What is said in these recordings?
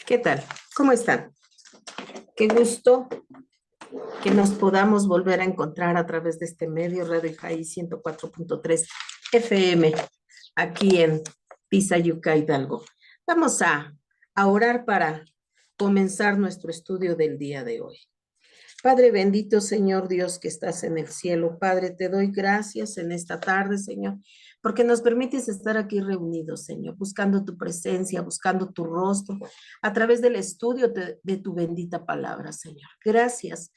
¿Qué tal? ¿Cómo están? Qué gusto que nos podamos volver a encontrar a través de este medio, Radio High 104.3 FM, aquí en Tizayuca, Hidalgo. Vamos a orar para comenzar nuestro estudio del día de hoy. Padre bendito, Señor Dios que estás en el cielo. Padre, te doy gracias en esta tarde, Señor, porque nos permites estar aquí reunidos, Señor, buscando tu presencia, buscando tu rostro, a través del estudio de tu bendita palabra, Señor. Gracias.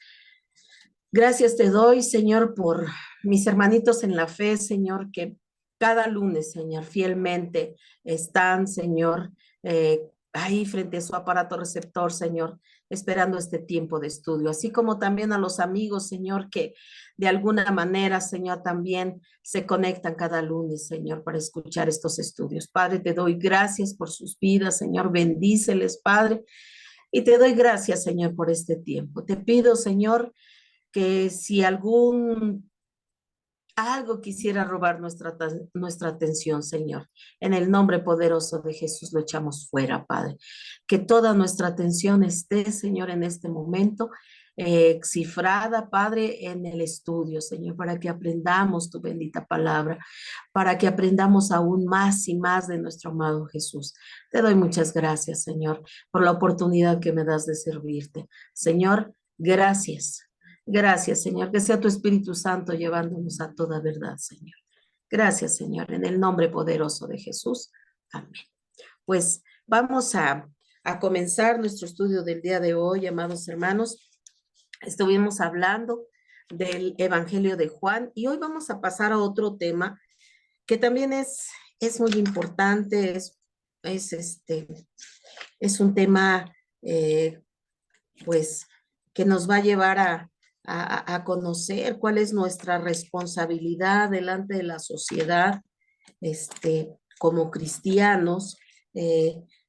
Gracias te doy, Señor, por mis hermanitos en la fe, Señor, que cada lunes, Señor, fielmente están, Señor, ahí frente a su aparato receptor, Señor, esperando este tiempo de estudio, así como también a los amigos, Señor, que de alguna manera, Señor, también se conectan cada lunes, Señor, para escuchar estos estudios. Padre, te doy gracias por sus vidas, Señor, bendíceles, Padre, y te doy gracias, Señor, por este tiempo. Te pido, Señor, que si algo quisiera robar nuestra atención, Señor, en el nombre poderoso de Jesús lo echamos fuera, Padre. Que toda nuestra atención esté, Señor, en este momento, cifrada, Padre, en el estudio, Señor, para que aprendamos tu bendita palabra, para que aprendamos aún más y más de nuestro amado Jesús. Te doy muchas gracias, Señor, por la oportunidad que me das de servirte. Señor, gracias. Gracias, Señor, que sea tu Espíritu Santo llevándonos a toda verdad, Señor. Gracias, Señor, en el nombre poderoso de Jesús. Amén. Pues vamos a comenzar nuestro estudio del día de hoy, amados hermanos. Estuvimos hablando del Evangelio de Juan y hoy vamos a pasar a otro tema que también es muy importante, es un tema, pues, que nos va a llevar a conocer cuál es nuestra responsabilidad delante de la sociedad, como cristianos,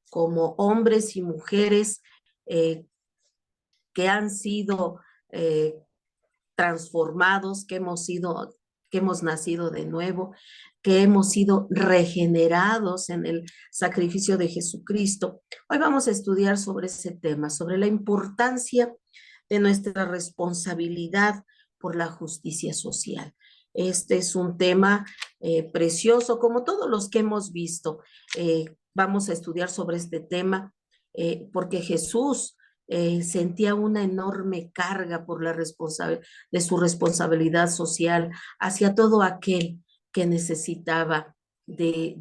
como hombres y mujeres que han sido eh, transformados, que hemos nacido de nuevo, que hemos sido regenerados en el sacrificio de Jesucristo. Hoy vamos a estudiar sobre ese tema, sobre la importancia de nuestra responsabilidad por la justicia social. Este es un tema precioso, como todos los que hemos visto. Vamos a estudiar sobre este tema porque Jesús sentía una enorme carga por de su responsabilidad social hacia todo aquel que necesitaba de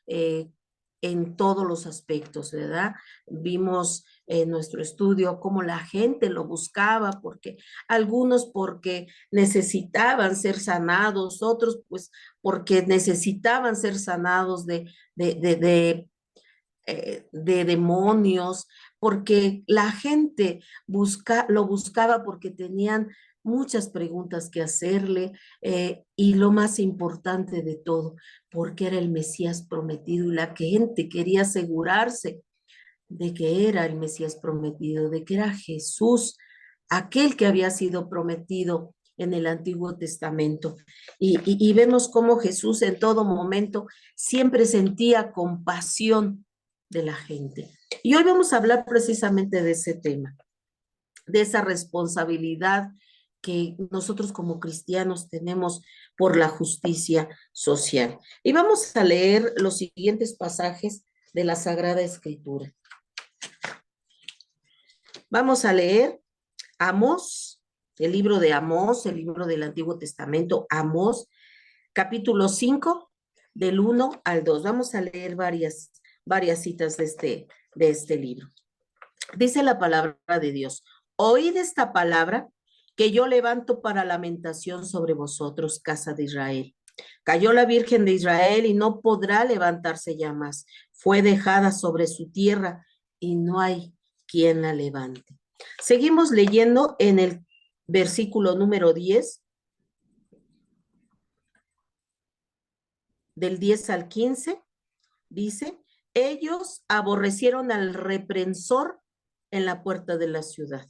él en todos los aspectos, ¿verdad? Vimos en nuestro estudio cómo la gente lo buscaba, porque algunos porque necesitaban ser sanados, otros pues porque necesitaban ser sanados de demonios, porque la gente lo buscaba porque tenían muchas preguntas que hacerle y lo más importante de todo, porque era el Mesías prometido y la gente quería asegurarse de que era el Mesías prometido, de que era Jesús, aquel que había sido prometido en el Antiguo Testamento. Y vemos cómo Jesús en todo momento siempre sentía compasión de la gente. Y hoy vamos a hablar precisamente de ese tema, de esa responsabilidad que nosotros como cristianos tenemos por la justicia social. Y vamos a leer los siguientes pasajes de la Sagrada Escritura. Vamos a leer Amós, el libro de Amós, el libro del Antiguo Testamento, Amós, capítulo 5, del 1 al 2. Vamos a leer varias citas de este libro. Dice la palabra de Dios: oíd esta palabra que yo levanto para lamentación sobre vosotros, casa de Israel. Cayó la Virgen de Israel y no podrá levantarse ya más. Fue dejada sobre su tierra y no hay quien la levante. Seguimos leyendo en el versículo número 10, del 10 al 15, dice: ellos aborrecieron al reprensor en la puerta de la ciudad,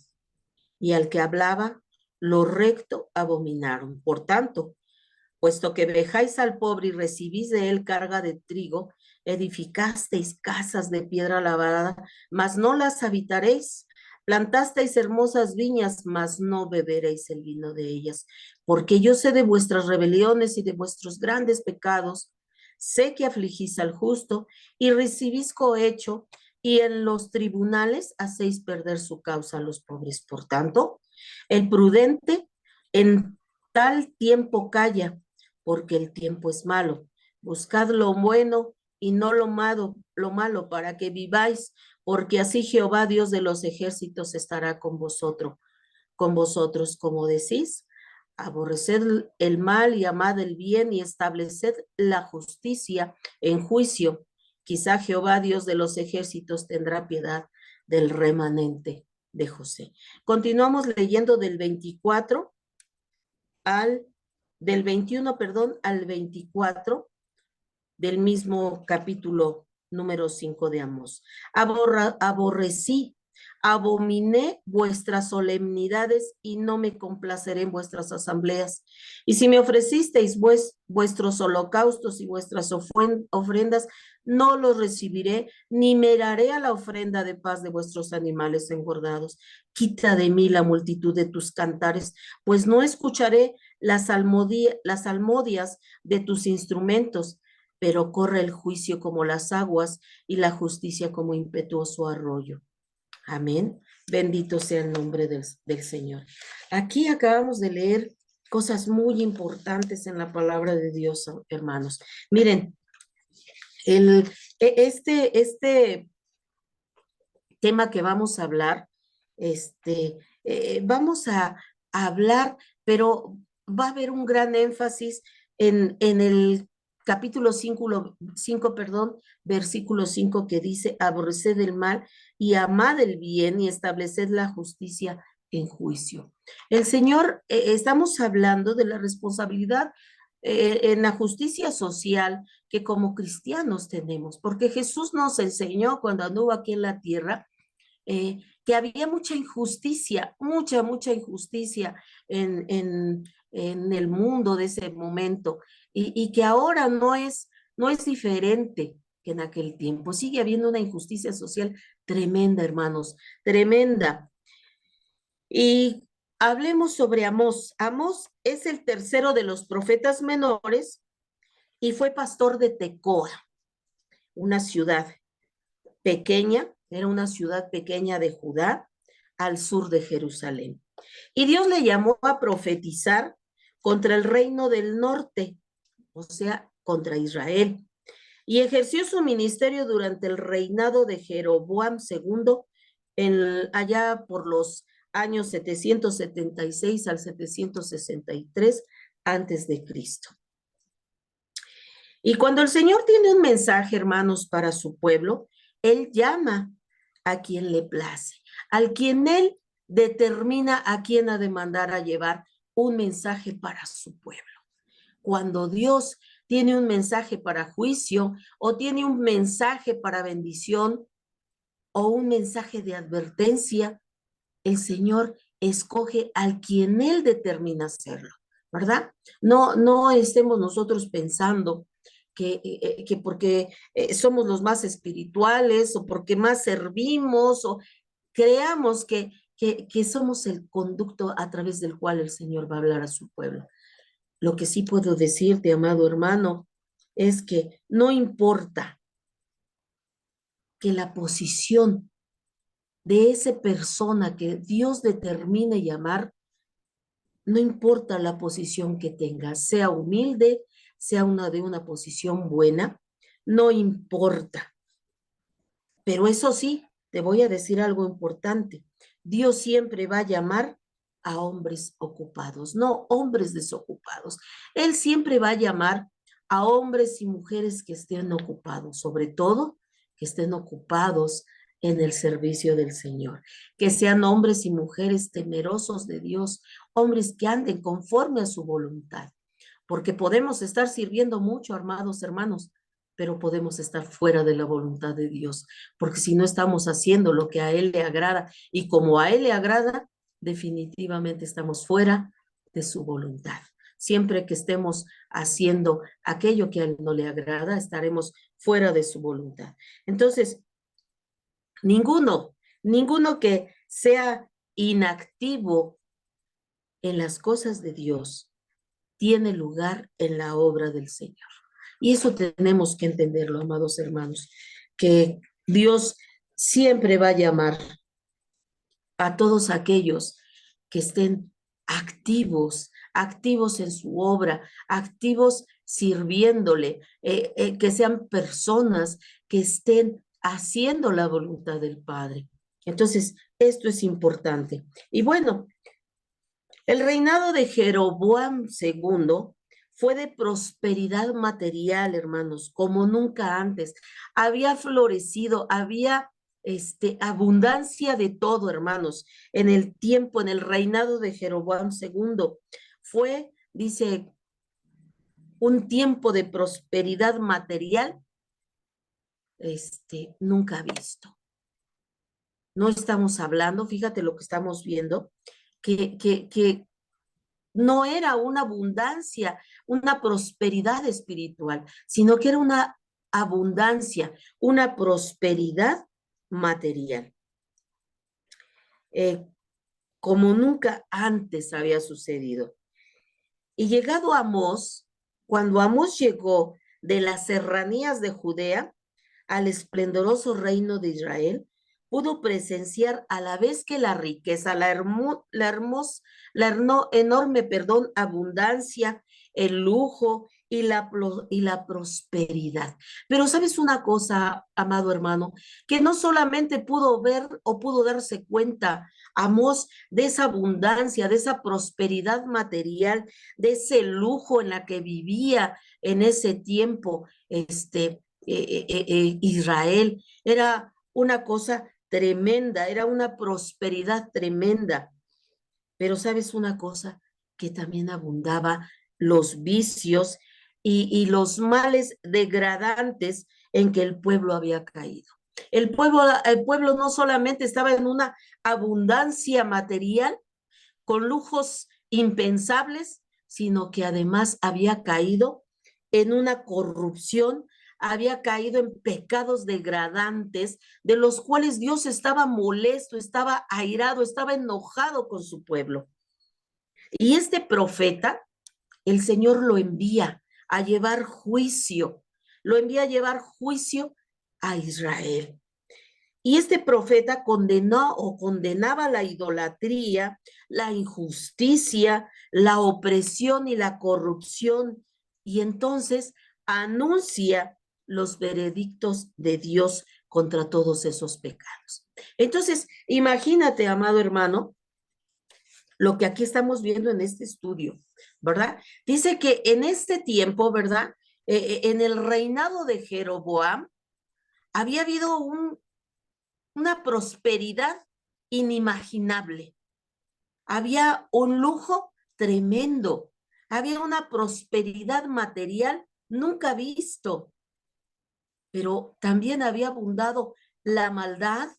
y al que hablaba lo recto abominaron. Por tanto, puesto que vejáis al pobre y recibís de él carga de trigo, edificasteis casas de piedra labrada, mas no las habitaréis. Plantasteis hermosas viñas, mas no beberéis el vino de ellas. Porque yo sé de vuestras rebeliones y de vuestros grandes pecados. Sé que afligís al justo y recibís cohecho, y en los tribunales hacéis perder su causa a los pobres. Por tanto, el prudente en tal tiempo calla, porque el tiempo es malo. Buscad lo bueno y no lo malo, para que viváis, porque así Jehová, Dios de los ejércitos, estará con vosotros, como decís. Aborreced el mal y amad el bien, y estableced la justicia en juicio. Quizá Jehová, Dios de los ejércitos, tendrá piedad del remanente de José. Continuamos leyendo del 24 del 21, perdón, al 24 del mismo capítulo número 5 de Amós. Aborrecí, abominé vuestras solemnidades y no me complaceré en vuestras asambleas. Y si me ofrecisteis vuestros holocaustos y vuestras ofrendas, no los recibiré, ni miraré a la ofrenda de paz de vuestros animales engordados. Quita de mí la multitud de tus cantares, pues no escucharé las salmodias de tus instrumentos, pero corre el juicio como las aguas y la justicia como impetuoso arroyo. Amén. Bendito sea el nombre del Señor. Aquí acabamos de leer cosas muy importantes en la palabra de Dios, hermanos. Miren, este tema que vamos a hablar, vamos a hablar, pero va a haber un gran énfasis en el capítulo 5, perdón, versículo 5, que dice: aborreced el mal y amad el bien y estableced la justicia en juicio. El Señor, estamos hablando de la responsabilidad en la justicia social que como cristianos tenemos, porque Jesús nos enseñó cuando anduvo aquí en la tierra que había mucha injusticia, mucha injusticia en el mundo de ese momento, y que ahora no es diferente que en aquel tiempo. Sigue habiendo una injusticia social tremenda, hermanos, tremenda. Y hablemos sobre Amós. Amós es el tercero de los profetas menores y fue pastor de Tecoa, una ciudad pequeña, era una ciudad pequeña de Judá, al sur de Jerusalén. Y Dios le llamó a profetizar contra el reino del norte, o sea, contra Israel. Y ejerció su ministerio durante el reinado de Jeroboam II, allá por los años 776 al 763 antes de Cristo. Y cuando el Señor tiene un mensaje, hermanos, para su pueblo, Él llama a quien le place, al quien Él determina a quien ha de mandar a llevar un mensaje para su pueblo. Cuando Dios tiene un mensaje para juicio, o tiene un mensaje para bendición, o un mensaje de advertencia, el Señor escoge al quien Él determina hacerlo, ¿verdad? No estemos nosotros pensando que porque somos los más espirituales, o porque más servimos, o creamos que somos el conducto a través del cual el Señor va a hablar a su pueblo. Lo que sí puedo decirte, amado hermano, es que no importa que la posición de esa persona que Dios determine llamar, no importa la posición que tenga, sea humilde, sea de una posición buena, no importa. Pero eso sí, te voy a decir algo importante. Dios siempre va a llamar a hombres ocupados, no hombres desocupados. Él siempre va a llamar a hombres y mujeres que estén ocupados, sobre todo que estén ocupados en el servicio del Señor, que sean hombres y mujeres temerosos de Dios, hombres que anden conforme a su voluntad, porque podemos estar sirviendo mucho, amados hermanos, pero podemos estar fuera de la voluntad de Dios, porque si no estamos haciendo lo que a Él le agrada, y como a Él le agrada, definitivamente estamos fuera de su voluntad. Siempre que estemos haciendo aquello que a Él no le agrada, estaremos fuera de su voluntad. Entonces, ninguno que sea inactivo en las cosas de Dios tiene lugar en la obra del Señor. Y eso tenemos que entenderlo, amados hermanos, que Dios siempre va a llamar a todos aquellos que estén activos en su obra, activos sirviéndole, que sean personas que estén haciendo la voluntad del Padre. Entonces, esto es importante. Y bueno, el reinado de Jeroboam II fue de prosperidad material, hermanos, como nunca antes. Había florecido, había abundancia de todo, hermanos, en el tiempo, en el reinado de Jeroboam II. Fue, dice, un tiempo de prosperidad material, nunca visto. No estamos hablando, fíjate lo que estamos viendo, que no era una abundancia, una prosperidad espiritual, sino que era una abundancia, una prosperidad material, como nunca antes había sucedido. Y llegado Amós, cuando Amós llegó de las serranías de Judea al esplendoroso reino de Israel, pudo presenciar a la vez que la riqueza, enorme, abundancia, el lujo y la prosperidad. Pero sabes una cosa, amado hermano, que no solamente pudo ver o pudo darse cuenta Amós de esa abundancia, de esa prosperidad material, de ese lujo en la que vivía en ese tiempo, Israel. Era una cosa tremenda, era una prosperidad tremenda. Pero sabes una cosa, que también abundaba los vicios y los males degradantes en que el pueblo había caído. El pueblo no solamente estaba en una abundancia material, con lujos impensables, sino que además había caído en una corrupción, había caído en pecados degradantes, de los cuales Dios estaba molesto, estaba airado, estaba enojado con su pueblo. Y este profeta, el Señor lo envía a llevar juicio, lo envía a llevar juicio a Israel. Y este profeta condenaba la idolatría, la injusticia, la opresión y la corrupción. Y entonces anuncia los veredictos de Dios contra todos esos pecados. Entonces, imagínate, amado hermano, lo que aquí estamos viendo en este estudio, ¿verdad? Dice que en este tiempo, ¿verdad? En el reinado de Jeroboam, había habido una prosperidad inimaginable. Había un lujo tremendo. Había una prosperidad material nunca visto. Pero también había abundado la maldad,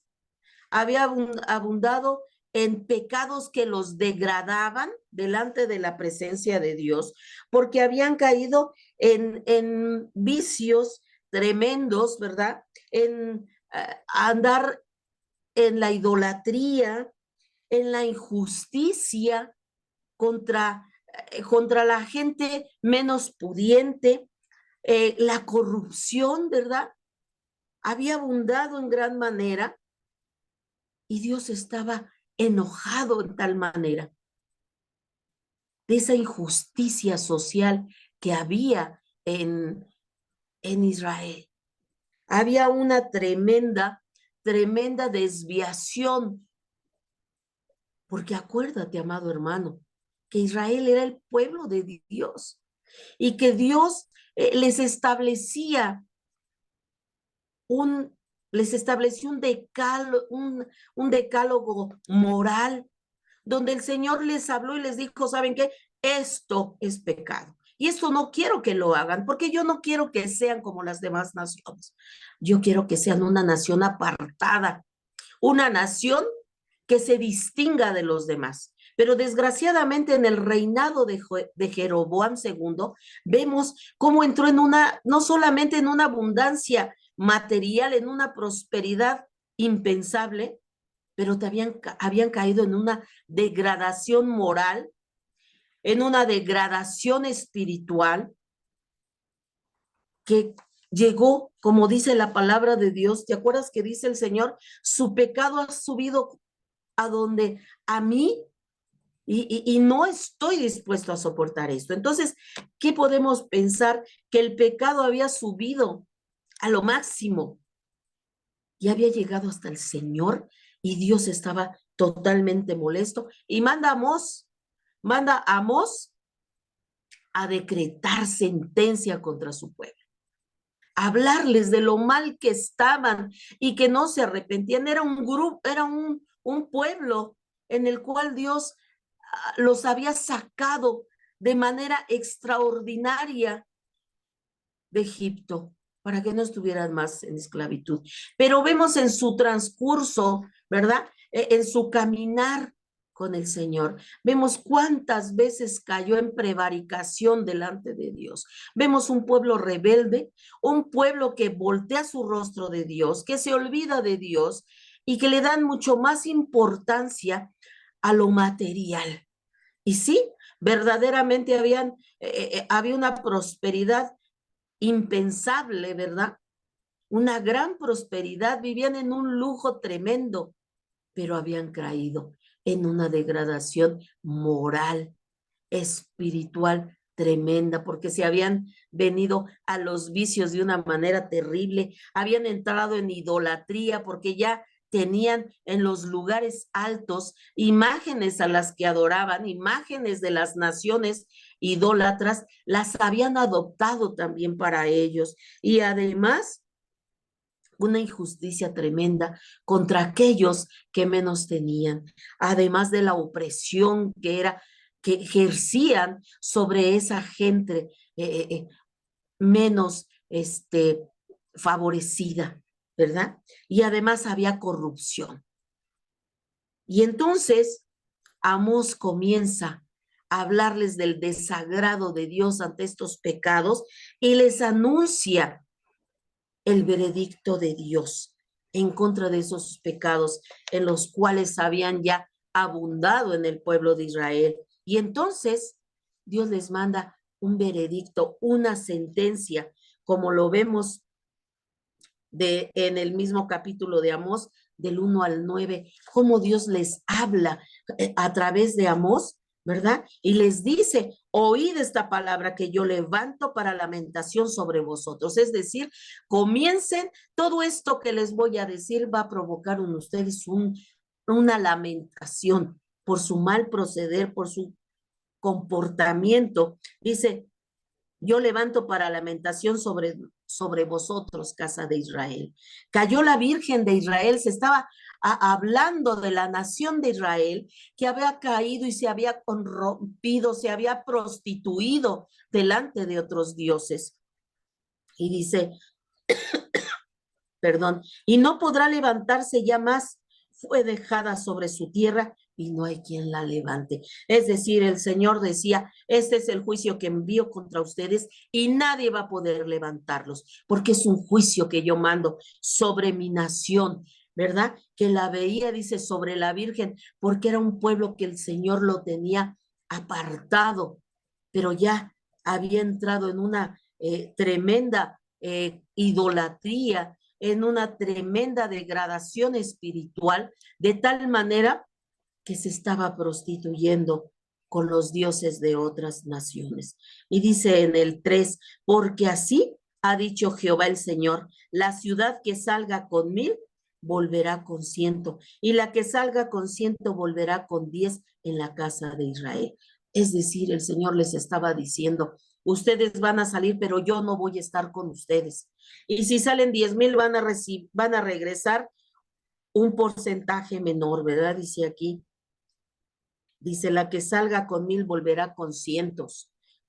había abundado en pecados que los degradaban delante de la presencia de Dios, porque habían caído en vicios tremendos, ¿verdad? En andar en la idolatría, en la injusticia contra la gente menos pudiente, la corrupción, ¿verdad? Había abundado en gran manera y Dios estaba enojado en tal manera de esa injusticia social que había en Israel. Había una tremenda desviación. Porque acuérdate, amado hermano, que Israel era el pueblo de Dios y que Dios les estableció un decálogo moral, donde el Señor les habló y les dijo, ¿saben qué? Esto es pecado. Y esto no quiero que lo hagan, porque yo no quiero que sean como las demás naciones. Yo quiero que sean una nación apartada, una nación que se distinga de los demás. Pero desgraciadamente en el reinado de Jeroboam II, vemos cómo entró en una, no solamente en una abundancia material, en una prosperidad impensable, pero habían caído en una degradación moral, en una degradación espiritual, que llegó, como dice la palabra de Dios. ¿Te acuerdas que dice el Señor? Su pecado ha subido a donde a mí, y no estoy dispuesto a soportar esto. Entonces, ¿qué podemos pensar? Que el pecado había subido a lo máximo y había llegado hasta el Señor, y Dios estaba totalmente molesto y manda a Amós a decretar sentencia contra su pueblo, hablarles de lo mal que estaban y que no se arrepentían. Era un grupo, era un pueblo en el cual Dios los había sacado de manera extraordinaria de Egipto para que no estuvieran más en esclavitud. Pero vemos en su transcurso, ¿verdad? En su caminar con el Señor. Vemos cuántas veces cayó en prevaricación delante de Dios. Vemos un pueblo rebelde, un pueblo que voltea su rostro de Dios, que se olvida de Dios y que le dan mucho más importancia a lo material. Y sí, verdaderamente había una prosperidad impensable, ¿verdad? Una gran prosperidad, vivían en un lujo tremendo, pero habían caído en una degradación moral, espiritual tremenda, porque se habían venido a los vicios de una manera terrible, habían entrado en idolatría, porque ya tenían en los lugares altos imágenes a las que adoraban, imágenes de las naciones idólatras, las habían adoptado también para ellos. Y además, una injusticia tremenda contra aquellos que menos tenían, además de la opresión que ejercían sobre esa gente menos favorecida, ¿verdad? Y además había corrupción. Y entonces Amós comienza a hablarles del desagrado de Dios ante estos pecados y les anuncia el veredicto de Dios en contra de esos pecados en los cuales habían ya abundado en el pueblo de Israel. Y entonces Dios les manda un veredicto, una sentencia, como lo vemos en el mismo capítulo de Amós, del 1 al 9, cómo Dios les habla a través de Amós, ¿verdad? Y les dice: oíd esta palabra que yo levanto para lamentación sobre vosotros. Es decir, comiencen, todo esto que les voy a decir va a provocar en ustedes una lamentación por su mal proceder, por su comportamiento. Dice: yo levanto para lamentación sobre vosotros, casa de Israel. Cayó la Virgen de Israel, se estaba hablando de la nación de Israel, que había caído y se había corrompido, se había prostituido delante de otros dioses. Y dice, perdón, y no podrá levantarse ya más, fue dejada sobre su tierra y no hay quien la levante. Es decir, el Señor decía: este es el juicio que envío contra ustedes y nadie va a poder levantarlos, porque es un juicio que yo mando sobre mi nación, ¿verdad? Que la veía, dice, sobre la Virgen, porque era un pueblo que el Señor lo tenía apartado, pero ya había entrado en una tremenda idolatría, en una tremenda degradación espiritual, de tal manera que se estaba prostituyendo con los dioses de otras naciones. Y dice en el 3, porque así ha dicho Jehová el Señor: la ciudad que salga con 1000 volverá con 100, y la que salga con 100 volverá con 10 en la casa de Israel. Es decir, el Señor les estaba diciendo: ustedes van a salir, pero yo no voy a estar con ustedes. Y si salen 10,000, van a regresar un porcentaje menor, ¿verdad? Dice aquí, dice: la que salga con 1000 volverá con ciento,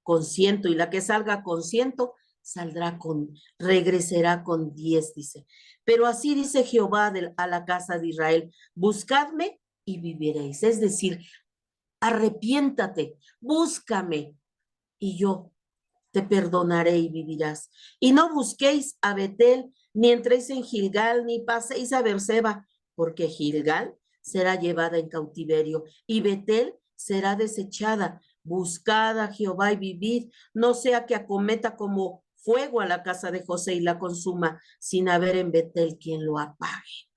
y la que salga con 100 regresará con 10, dice. Pero así dice Jehová a la casa de Israel: buscadme y viviréis. Es decir, arrepiéntate, búscame y yo te perdonaré y vivirás. Y no busquéis a Betel, ni entréis en Gilgal, ni paséis a Beerseba, porque Gilgal será llevada en cautiverio y Betel será desechada. Buscad a Jehová y vivid, no sea que acometa como fuego a la casa de José y la consuma, sin haber en Betel quien lo apague.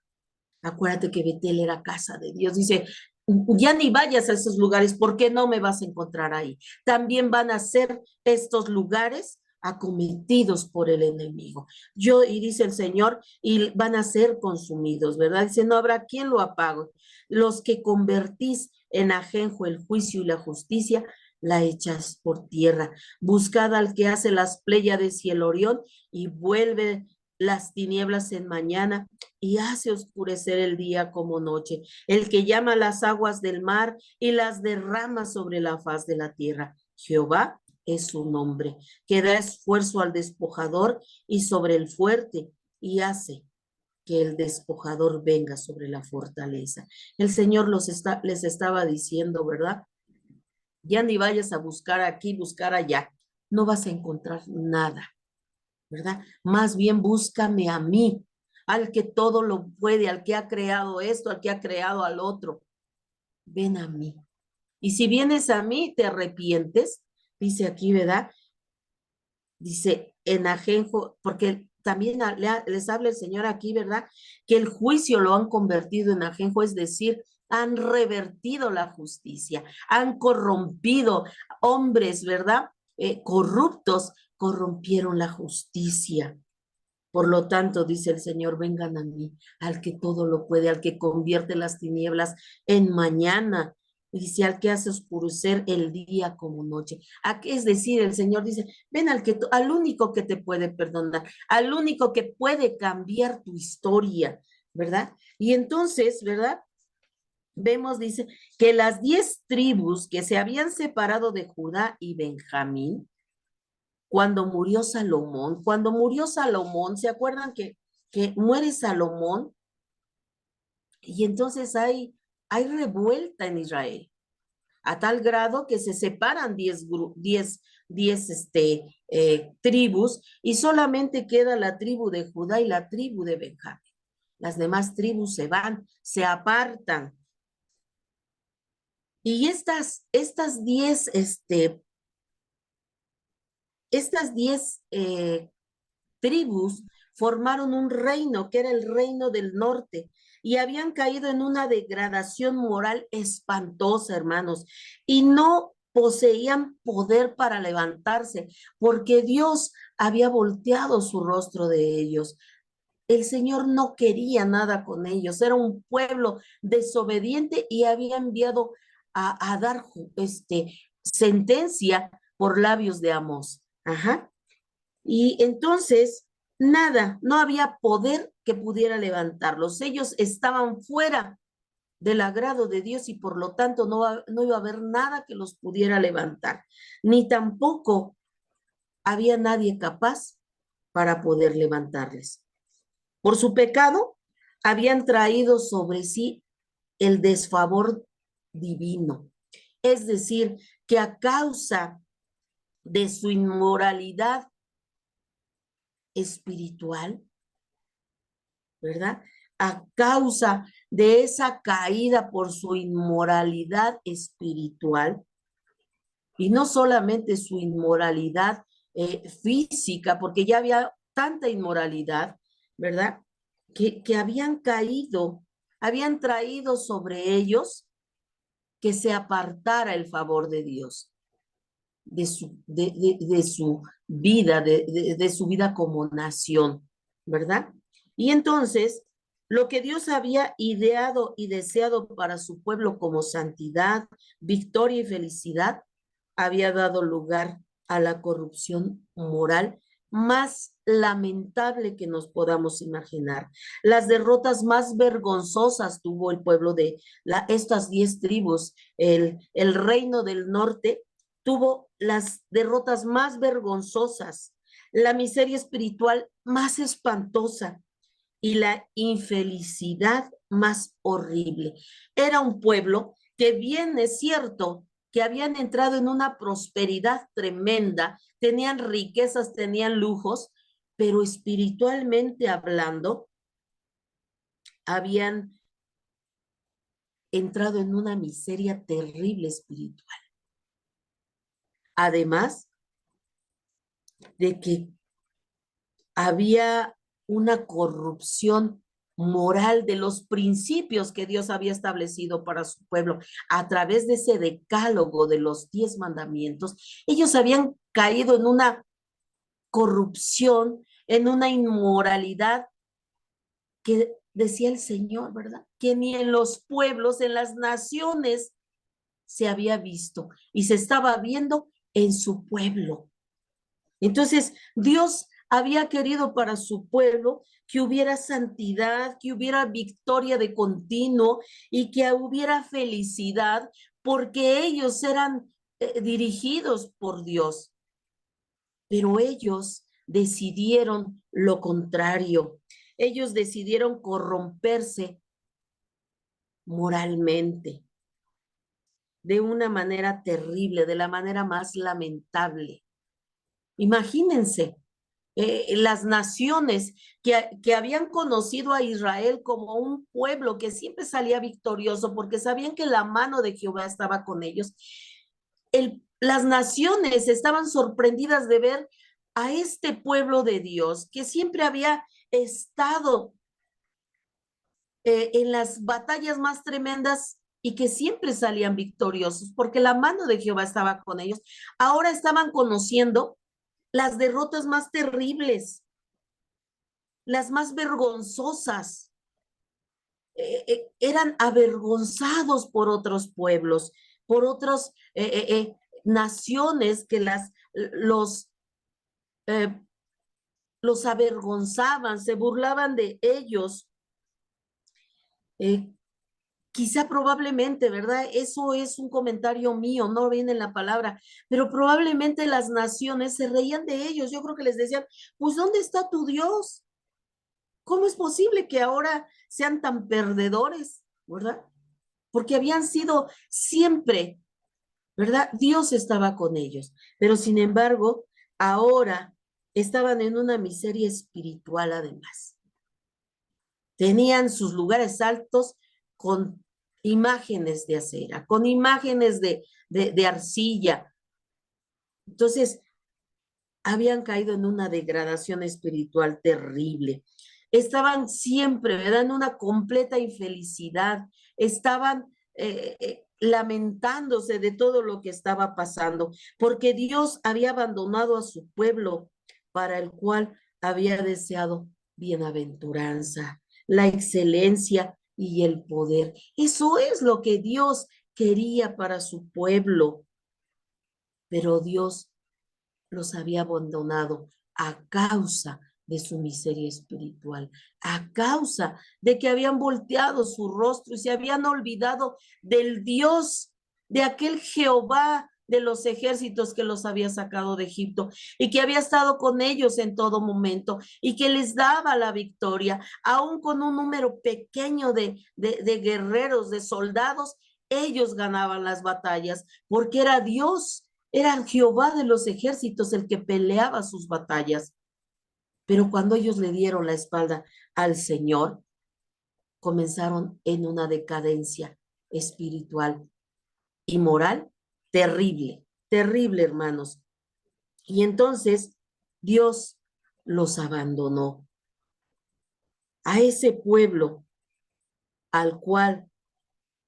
Acuérdate que Betel era casa de Dios. Dice, ya ni vayas a esos lugares porque no me vas a encontrar ahí. También van a ser estos lugares acometidos por el enemigo. Y dice el Señor, y van a ser consumidos, ¿verdad? Dice, no habrá quien lo apague. Los que convertís en ajenjo el juicio y la justicia, la echas por tierra. Buscad al que hace las pléyades y el Orión y vuelve las tinieblas en mañana y hace oscurecer el día como noche, el que llama las aguas del mar y las derrama sobre la faz de la tierra. Jehová es su nombre, que da esfuerzo al despojador y sobre el fuerte, y hace que el despojador venga sobre la fortaleza. El Señor les estaba diciendo, ¿verdad? Ya ni vayas a buscar aquí, buscar allá. No vas a encontrar nada, ¿verdad? Más bien búscame a mí, al que todo lo puede, al que ha creado esto, al que ha creado al otro. Ven a mí. Y si vienes a mí, te arrepientes, dice aquí, ¿verdad? Dice en ajenjo, porque también les habla el Señor aquí, ¿verdad? Que el juicio lo han convertido en ajenjo, es decir, han revertido la justicia, han corrompido hombres, ¿verdad? Corruptos, corrompieron la justicia. Por lo tanto, dice el Señor, vengan a mí, al que todo lo puede, al que convierte las tinieblas en mañana, dice, al que hace oscurecer el día como noche. Es decir, el Señor dice, ven al único que te puede perdonar, al único que puede cambiar tu historia, ¿verdad? Y entonces, ¿verdad? Vemos, dice, que las 10 tribus que se habían separado de Judá y Benjamín, cuando murió Salomón, ¿se acuerdan que muere Salomón? Y entonces hay revuelta en Israel, a tal grado que se separan 10 tribus y solamente queda la tribu de Judá y la tribu de Benjamín. Las demás tribus se van, se apartan. Y estas 10 tribus formaron un reino que era el reino del norte y habían caído en una degradación moral espantosa, hermanos, y no poseían poder para levantarse porque Dios había volteado su rostro de ellos. El Señor no quería nada con ellos, era un pueblo desobediente y había enviado a dar sentencia por labios de Amós. Ajá. Y entonces, nada, no había poder que pudiera levantarlos. Ellos estaban fuera del agrado de Dios y por lo tanto no iba a haber nada que los pudiera levantar, ni tampoco había nadie capaz para poder levantarles. Por su pecado, habían traído sobre sí el desfavor divino. Es decir, que a causa de su inmoralidad espiritual, ¿verdad? A causa de esa caída por su inmoralidad espiritual, y no solamente su inmoralidad física, porque ya había tanta inmoralidad, ¿verdad? Que habían traído sobre ellos que se apartara el favor de Dios de su vida, de su vida como nación, ¿verdad? Y entonces, lo que Dios había ideado y deseado para su pueblo como santidad, victoria y felicidad, había dado lugar a la corrupción moral más lamentable que nos podamos imaginar. Las derrotas más vergonzosas tuvo el pueblo de estas 10 tribus. El reino del norte tuvo las derrotas más vergonzosas, la miseria espiritual más espantosa y la infelicidad más horrible. Era un pueblo que bien es cierto que habían entrado en una prosperidad tremenda, tenían riquezas, tenían lujos, pero espiritualmente hablando, habían entrado en una miseria terrible espiritual. Además de que había una corrupción moral de los principios que Dios había establecido para su pueblo a través de ese decálogo de los 10 mandamientos. Ellos habían caído en una corrupción, en una inmoralidad que decía el Señor, ¿verdad? Que ni en los pueblos, en las naciones se había visto y se estaba viendo en su pueblo. Entonces, Dios había querido para su pueblo que hubiera santidad, que hubiera victoria de continuo y que hubiera felicidad, porque ellos eran dirigidos por Dios. Pero ellos decidieron lo contrario. Ellos decidieron corromperse moralmente de una manera terrible, de la manera más lamentable. Imagínense, las naciones que habían conocido a Israel como un pueblo que siempre salía victorioso porque sabían que la mano de Jehová estaba con ellos. Las naciones estaban sorprendidas de ver a este pueblo de Dios que siempre había estado en las batallas más tremendas y que siempre salían victoriosos porque la mano de Jehová estaba con ellos. Ahora estaban conociendo las derrotas más terribles, las más vergonzosas. Eran avergonzados por otros pueblos, por otras naciones que eh, los avergonzaban, se burlaban de ellos. Quizá probablemente, ¿verdad? Eso es un comentario mío, no viene en la palabra, pero probablemente las naciones se reían de ellos. Yo creo que les decían, pues, ¿dónde está tu Dios? ¿Cómo es posible que ahora sean tan perdedores, verdad? Porque habían sido siempre, ¿verdad? Dios estaba con ellos, pero sin embargo, ahora estaban en una miseria espiritual además. Tenían sus lugares altos con imágenes de acera, con imágenes de arcilla. Entonces, habían caído en una degradación espiritual terrible. Estaban siempre, ¿verdad? En una completa infelicidad. Estaban lamentándose de todo lo que estaba pasando, porque Dios había abandonado a su pueblo para el cual había deseado bienaventuranza, la excelencia y el poder. Eso es lo que Dios quería para su pueblo, pero Dios los había abandonado a causa de su miseria espiritual, a causa de que habían volteado su rostro y se habían olvidado del Dios, de aquel Jehová de los ejércitos que los había sacado de Egipto y que había estado con ellos en todo momento y que les daba la victoria, aún con un número pequeño de guerreros, de soldados, ellos ganaban las batallas porque era Dios. Era Jehová de los ejércitos el que peleaba sus batallas. Pero cuando ellos le dieron la espalda al Señor, comenzaron en una decadencia espiritual y moral terrible, terrible, hermanos. Y entonces Dios los abandonó. A ese pueblo al cual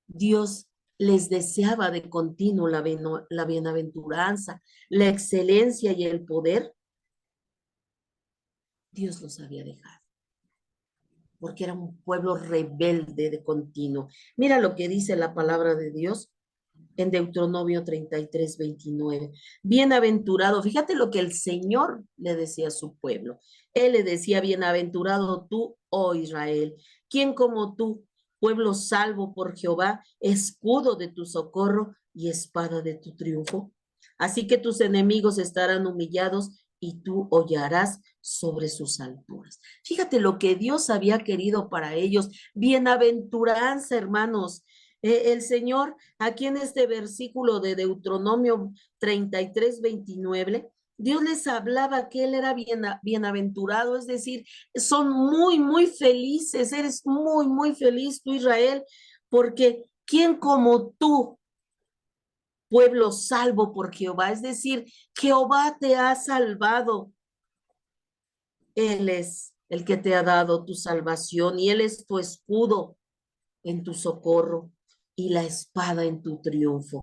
Dios les deseaba de continuo la bienaventuranza, la excelencia y el poder, Dios los había dejado, porque era un pueblo rebelde de continuo. Mira lo que dice la palabra de Dios en Deuteronomio 33:29. Bienaventurado, fíjate lo que el Señor le decía a su pueblo. Él le decía, bienaventurado tú, oh Israel, ¿quién como tú, pueblo salvo por Jehová, escudo de tu socorro y espada de tu triunfo? Así que tus enemigos estarán humillados y tú hollarás sobre sus alturas. Fíjate lo que Dios había querido para ellos. Bienaventuranza, hermanos. El Señor, aquí en este versículo de Deuteronomio 33:29, Dios les hablaba que Él era bienaventurado, es decir, son muy, muy felices, eres muy, muy feliz tú, Israel, porque ¿quién como tú, pueblo salvo por Jehová? Es decir, Jehová te ha salvado. Él es el que te ha dado tu salvación y Él es tu escudo en tu socorro y la espada en tu triunfo.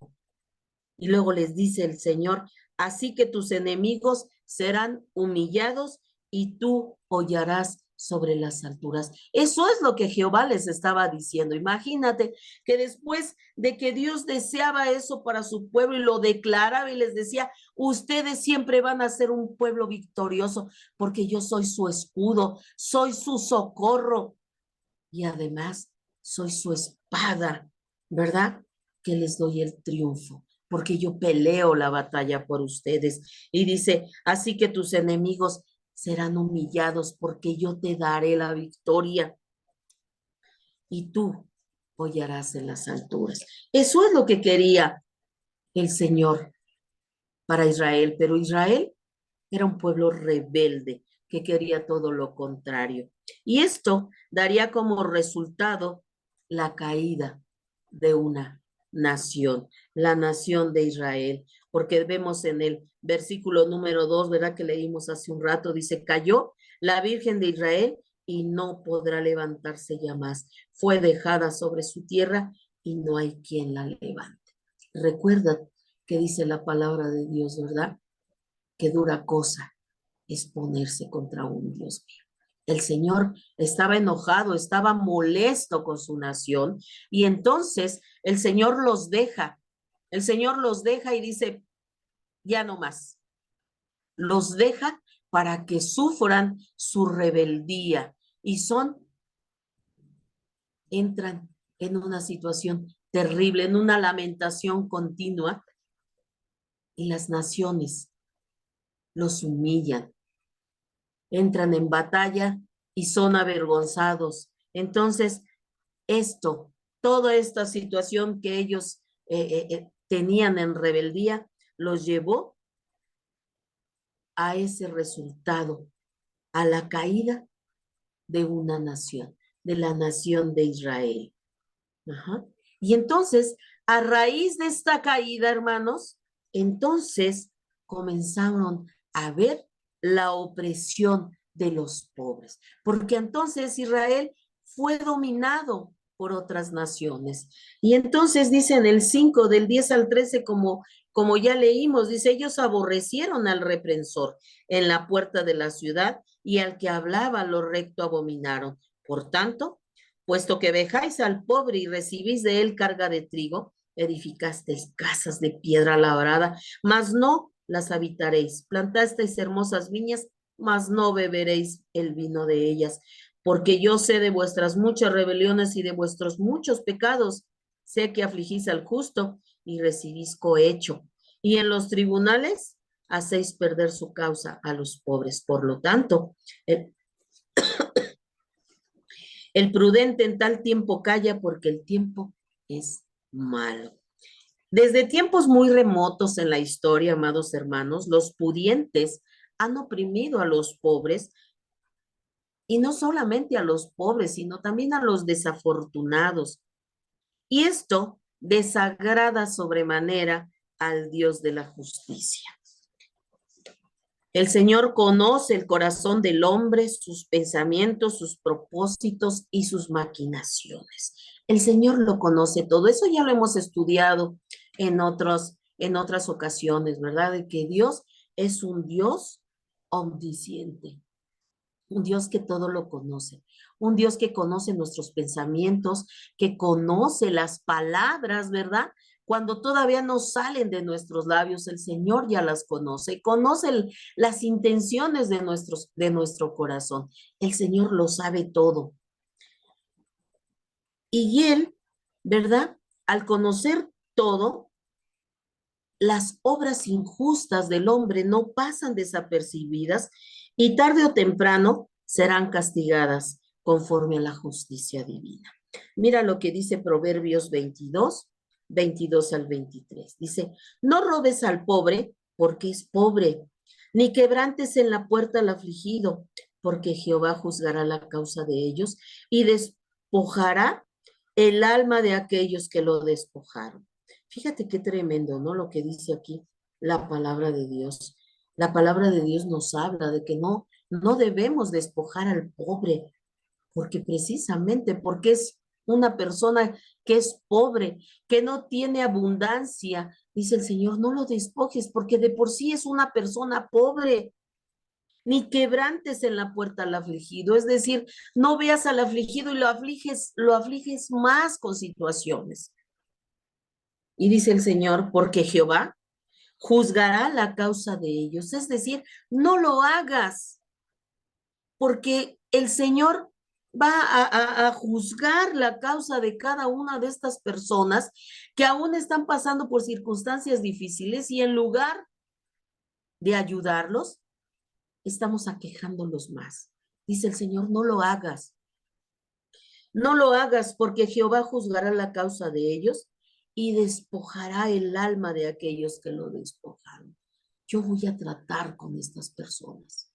Y luego les dice el Señor, así que tus enemigos serán humillados y tú hollarás sobre las alturas. Eso es lo que Jehová les estaba diciendo. Imagínate que después de que Dios deseaba eso para su pueblo y lo declaraba y les decía, ustedes siempre van a ser un pueblo victorioso porque yo soy su escudo, soy su socorro y además soy su espada, ¿verdad? Que les doy el triunfo, porque yo peleo la batalla por ustedes. Y dice, así que tus enemigos serán humillados porque yo te daré la victoria y tú hollarás en las alturas. Eso es lo que quería el Señor para Israel, pero Israel era un pueblo rebelde que quería todo lo contrario. Y esto daría como resultado la caída de una nación, la nación de Israel, porque vemos en el versículo número 2, ¿verdad? Que leímos hace un rato, dice, cayó la Virgen de Israel y no podrá levantarse ya más. Fue dejada sobre su tierra y no hay quien la levante. Recuerda que dice la palabra de Dios, ¿verdad? Qué dura cosa es ponerse contra un Dios mío. El Señor estaba enojado, estaba molesto con su nación y entonces el Señor los deja. El Señor los deja y dice, ya no más. Los deja para que sufran su rebeldía y entran en una situación terrible, en una lamentación continua y las naciones los humillan, entran en batalla y son avergonzados. Entonces, toda esta situación que ellos tenían en rebeldía, los llevó a ese resultado, a la caída de una nación, de la nación de Israel. Ajá. Y entonces, a raíz de esta caída, hermanos, entonces comenzaron a ver la opresión de los pobres, porque entonces Israel fue dominado por otras naciones. Y entonces dice en el 5 del 10 al 13, como ya leímos, dice, ellos aborrecieron al reprensor en la puerta de la ciudad y al que hablaba lo recto abominaron. Por tanto, puesto que dejáis al pobre y recibís de él carga de trigo, edificasteis casas de piedra labrada, mas no las habitaréis. Plantasteis hermosas viñas, mas no beberéis el vino de ellas. Porque yo sé de vuestras muchas rebeliones y de vuestros muchos pecados. Sé que afligís al justo y recibís cohecho. Y en los tribunales hacéis perder su causa a los pobres. Por lo tanto, el prudente en tal tiempo calla porque el tiempo es malo. Desde tiempos muy remotos en la historia, amados hermanos, los pudientes han oprimido a los pobres y no solamente a los pobres, sino también a los desafortunados. Y esto desagrada sobremanera al Dios de la justicia. El Señor conoce el corazón del hombre, sus pensamientos, sus propósitos y sus maquinaciones. El Señor lo conoce todo. Eso ya lo hemos estudiado en otras ocasiones, ¿verdad? De que Dios es un Dios omnisciente, un Dios que todo lo conoce, un Dios que conoce nuestros pensamientos, que conoce las palabras, ¿verdad? Cuando todavía no salen de nuestros labios, el Señor ya las conoce, conoce las intenciones de nuestro corazón. El Señor lo sabe todo. Y Él, ¿verdad? Al conocer todo, las obras injustas del hombre no pasan desapercibidas y tarde o temprano serán castigadas conforme a la justicia divina. Mira lo que dice Proverbios 22, 22 al 23. Dice, no robes al pobre porque es pobre, ni quebrantes en la puerta al afligido, porque Jehová juzgará la causa de ellos y despojará el alma de aquellos que lo despojaron. Fíjate qué tremendo, ¿no? Lo que dice aquí la palabra de Dios. La palabra de Dios nos habla de que no debemos despojar al pobre, porque precisamente porque es una persona que es pobre, que no tiene abundancia, dice el Señor, no lo despojes, porque de por sí es una persona pobre, ni quebrantes en la puerta al afligido, es decir, no veas al afligido y lo afliges más con situaciones. Y dice el Señor, porque Jehová juzgará la causa de ellos, es decir, no lo hagas, porque el Señor va a juzgar la causa de cada una de estas personas que aún están pasando por circunstancias difíciles y en lugar de ayudarlos, estamos aquejándolos más. Dice el Señor, no lo hagas, no lo hagas porque Jehová juzgará la causa de ellos y despojará el alma de aquellos que lo despojaron. Yo voy a tratar con estas personas.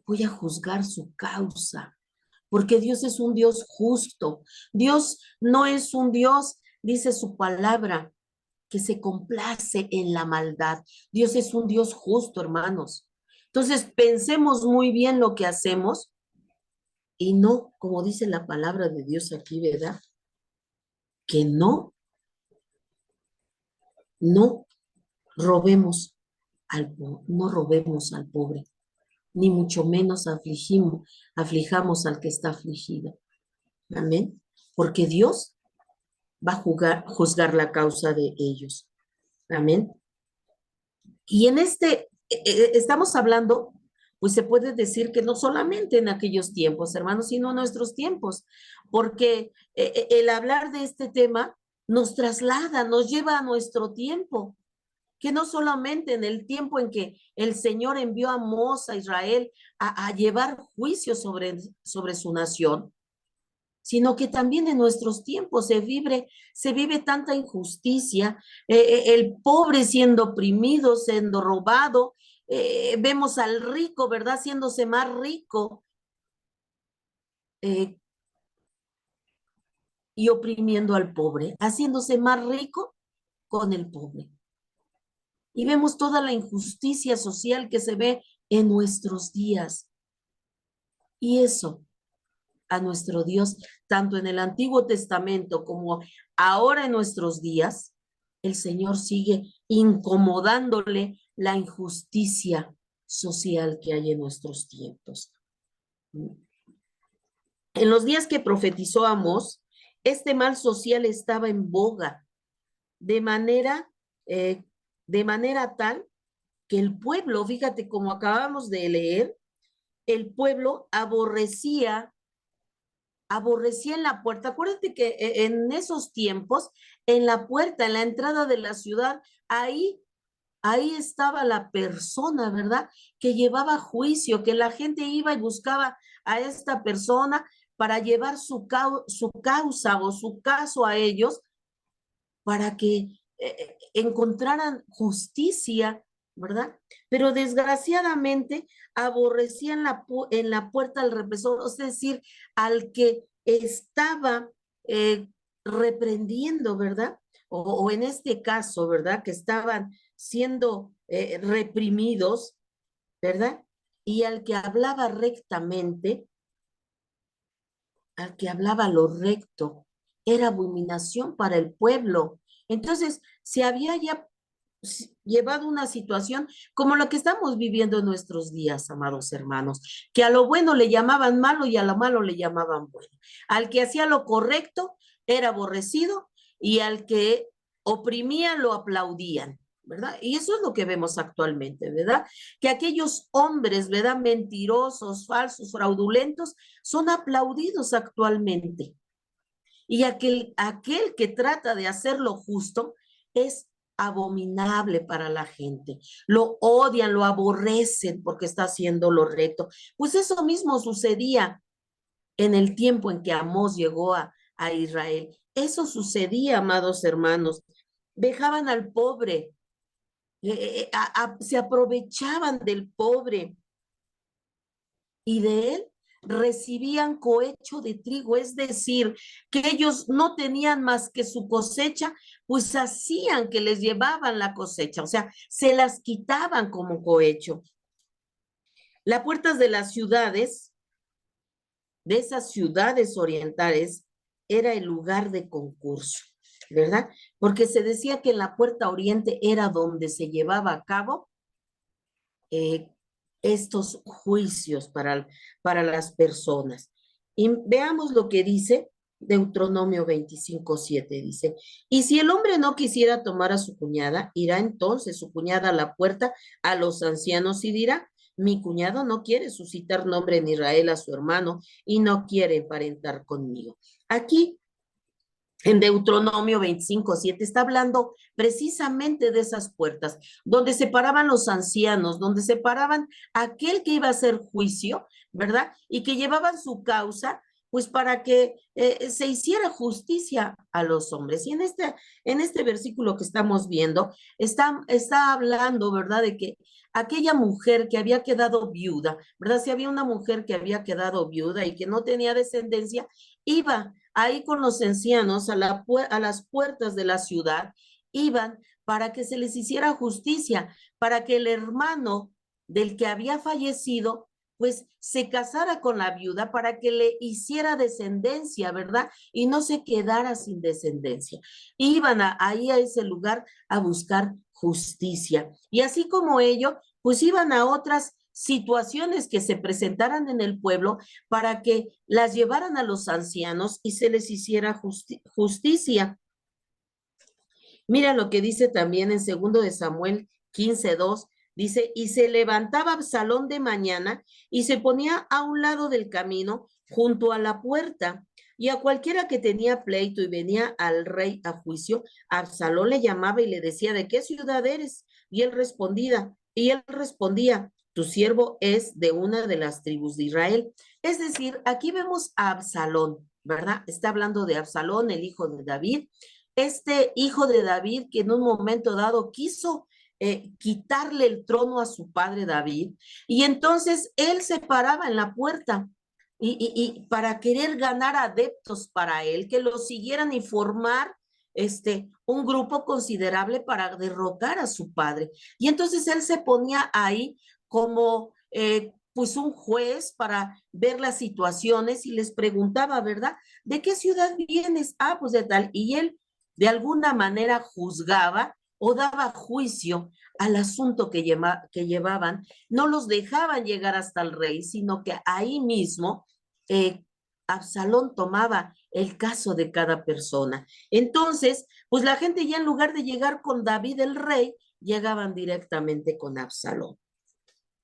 Voy a juzgar su causa, porque Dios es un Dios justo. Dios no es un Dios, dice su palabra, que se complace en la maldad. Dios es un Dios justo, hermanos. Entonces, pensemos muy bien lo que hacemos y no, como dice la palabra de Dios aquí, ¿verdad? Que no robemos no robemos al pobre, ni mucho menos aflijamos al que está afligido. Amén. Porque Dios va a juzgar la causa de ellos. Amén. Y en estamos hablando, pues se puede decir que no solamente en aquellos tiempos, hermanos, sino en nuestros tiempos, porque el hablar de este tema nos traslada, nos lleva a nuestro tiempo, que no solamente en el tiempo en que el Señor envió a Amós a Israel a llevar juicio sobre su nación, sino que también en nuestros tiempos se vive tanta injusticia, el pobre siendo oprimido, siendo robado, vemos al rico, ¿verdad? Haciéndose más rico eh, y oprimiendo al pobre, haciéndose más rico con el pobre. Y vemos toda la injusticia social que se ve en nuestros días. Y eso a nuestro Dios, tanto en el Antiguo Testamento como ahora en nuestros días, el Señor sigue incomodándole la injusticia social que hay en nuestros tiempos. En los días que profetizó Amós, este mal social estaba en boga de manera, eh, de manera tal que el pueblo, fíjate como acabamos de leer, el pueblo aborrecía en la puerta. Acuérdate que en esos tiempos, en la puerta, en la entrada de la ciudad, ahí estaba la persona, ¿verdad? Que llevaba juicio, que la gente iba y buscaba a esta persona para llevar su causa o su caso a ellos para que encontraran justicia, ¿verdad? Pero desgraciadamente aborrecían en la puerta al represor, es decir, al que estaba reprendiendo, ¿verdad? O en este caso, ¿verdad? Que estaban siendo reprimidos, ¿verdad? Y al que hablaba rectamente, al que hablaba lo recto, era abominación para el pueblo. Entonces, se había ya llevado una situación como lo que estamos viviendo en nuestros días, amados hermanos, que a lo bueno le llamaban malo y a lo malo le llamaban bueno. Al que hacía lo correcto era aborrecido y al que oprimía lo aplaudían, ¿verdad? Y eso es lo que vemos actualmente, ¿verdad? Que aquellos hombres, ¿verdad? Mentirosos, falsos, fraudulentos, son aplaudidos actualmente. Y aquel que trata de hacer lo justo es abominable para la gente. Lo odian, lo aborrecen porque está haciendo lo recto. Pues eso mismo sucedía en el tiempo en que Amós llegó a Israel. Eso sucedía, amados hermanos. Dejaban al pobre, se aprovechaban del pobre y de él recibían cohecho de trigo, es decir, que ellos no tenían más que su cosecha, pues hacían que les llevaban la cosecha, o sea, se las quitaban como cohecho. Las puertas de las ciudades, de esas ciudades orientales, era el lugar de concurso, ¿verdad? Porque se decía que en la puerta oriente era donde se llevaba a cabo eh, estos juicios para las personas. Y veamos lo que dice Deuteronomio 25:7, dice, y si el hombre no quisiera tomar a su cuñada, irá entonces su cuñada a la puerta a los ancianos y dirá, mi cuñado no quiere suscitar nombre en Israel a su hermano y no quiere emparentar conmigo. Aquí en Deuteronomio 25:7 está hablando precisamente de esas puertas, donde se paraban los ancianos, donde se paraban aquel que iba a hacer juicio, ¿verdad? Y que llevaban su causa, pues para que se hiciera justicia a los hombres. Y en este versículo que estamos viendo, está hablando, ¿verdad? De que aquella mujer que había quedado viuda, ¿verdad? Si había una mujer que había quedado viuda y que no tenía descendencia, iba ahí con los ancianos a las puertas de la ciudad, iban para que se les hiciera justicia, para que el hermano del que había fallecido, pues se casara con la viuda para que le hiciera descendencia, ¿verdad? Y no se quedara sin descendencia. Iban ahí a ese lugar a buscar justicia. Y así como ello, pues iban a otras situaciones que se presentaran en el pueblo para que las llevaran a los ancianos y se les hiciera justicia. Mira lo que dice también en 2 Samuel 15:2, dice, y se levantaba Absalón de mañana y se ponía a un lado del camino junto a la puerta, y a cualquiera que tenía pleito y venía al rey a juicio, Absalón le llamaba y le decía, ¿de qué ciudad eres? Y él respondía, tu siervo es de una de las tribus de Israel. Es decir, aquí vemos a Absalón, ¿verdad? Está hablando de Absalón, el hijo de David, este hijo de David que en un momento dado quiso quitarle el trono a su padre David, y entonces él se paraba en la puerta y para querer ganar adeptos para él, que lo siguieran y formar un grupo considerable para derrocar a su padre. Y entonces él se ponía ahí como pues un juez para ver las situaciones y les preguntaba, ¿verdad? ¿De qué ciudad vienes? Ah, pues de tal. Y él de alguna manera juzgaba o daba juicio al asunto que llevaban, no los dejaban llegar hasta el rey, sino que ahí mismo Absalón tomaba el caso de cada persona. Entonces, pues la gente ya en lugar de llegar con David el rey, llegaban directamente con Absalón.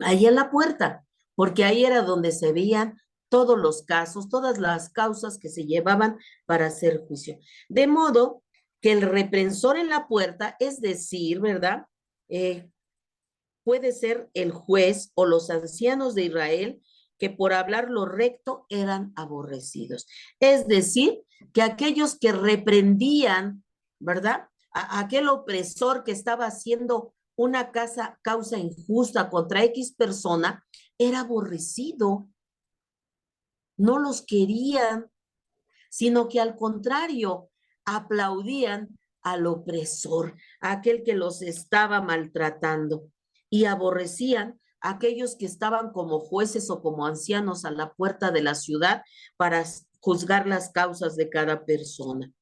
Ahí en la puerta, porque ahí era donde se veían todos los casos, todas las causas que se llevaban para hacer juicio. De modo que el reprensor en la puerta, es decir, ¿verdad? Puede ser el juez o los ancianos de Israel que por hablar lo recto eran aborrecidos. Es decir, que aquellos que reprendían, ¿verdad? Aquel opresor que estaba haciendo una causa injusta contra X persona, era aborrecido. No los querían, sino que al contrario, aplaudían al opresor, a aquel que los estaba maltratando, y aborrecían a aquellos que estaban como jueces o como ancianos a la puerta de la ciudad para juzgar las causas de cada persona.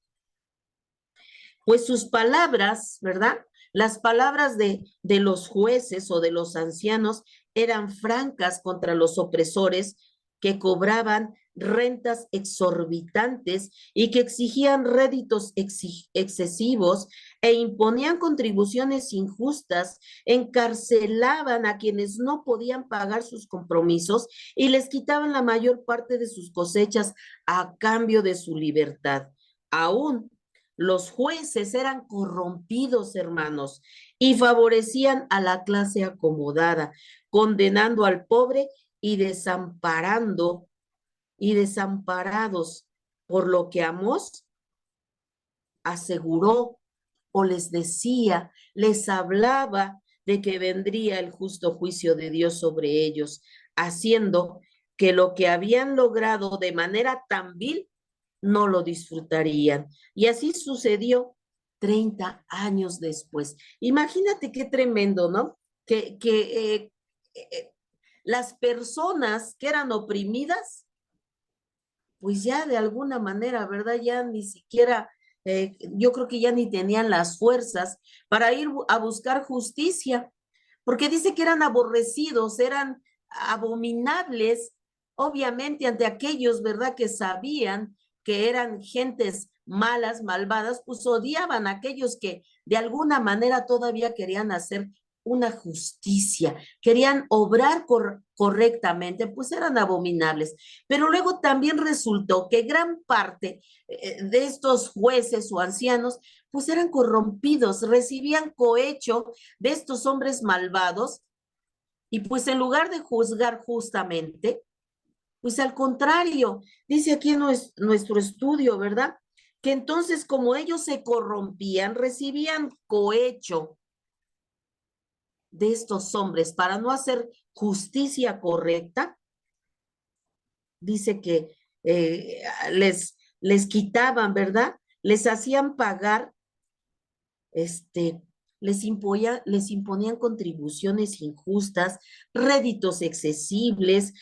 Pues sus palabras, ¿verdad? Las palabras de los jueces o de los ancianos eran francas contra los opresores que cobraban rentas exorbitantes y que exigían réditos excesivos e imponían contribuciones injustas, encarcelaban a quienes no podían pagar sus compromisos y les quitaban la mayor parte de sus cosechas a cambio de su libertad. Aún los jueces eran corrompidos, hermanos, y favorecían a la clase acomodada, condenando al pobre y desamparando y desamparados, por lo que Amós aseguró o les decía, les hablaba de que vendría el justo juicio de Dios sobre ellos, haciendo que lo que habían logrado de manera tan vil no lo disfrutarían. Y así sucedió 30 años después. Imagínate qué tremendo, ¿no? Que las personas que eran oprimidas, pues ya de alguna manera, ¿verdad? Ya ni siquiera, yo creo que ya ni tenían las fuerzas para ir a buscar justicia, porque dice que eran aborrecidos, eran abominables, obviamente ante aquellos, ¿verdad? Que sabían que eran gentes malas, malvadas, pues odiaban a aquellos que de alguna manera todavía querían hacer una justicia, querían obrar correctamente, pues eran abominables. Pero luego también resultó que gran parte de estos jueces o ancianos, pues eran corrompidos, recibían cohecho de estos hombres malvados y pues en lugar de juzgar justamente, pues al contrario, dice aquí en nuestro estudio, ¿verdad? Que entonces como ellos se corrompían, recibían cohecho de estos hombres para no hacer justicia correcta, dice que les quitaban, ¿verdad? Les hacían pagar, este, les imponían contribuciones injustas, réditos excesibles,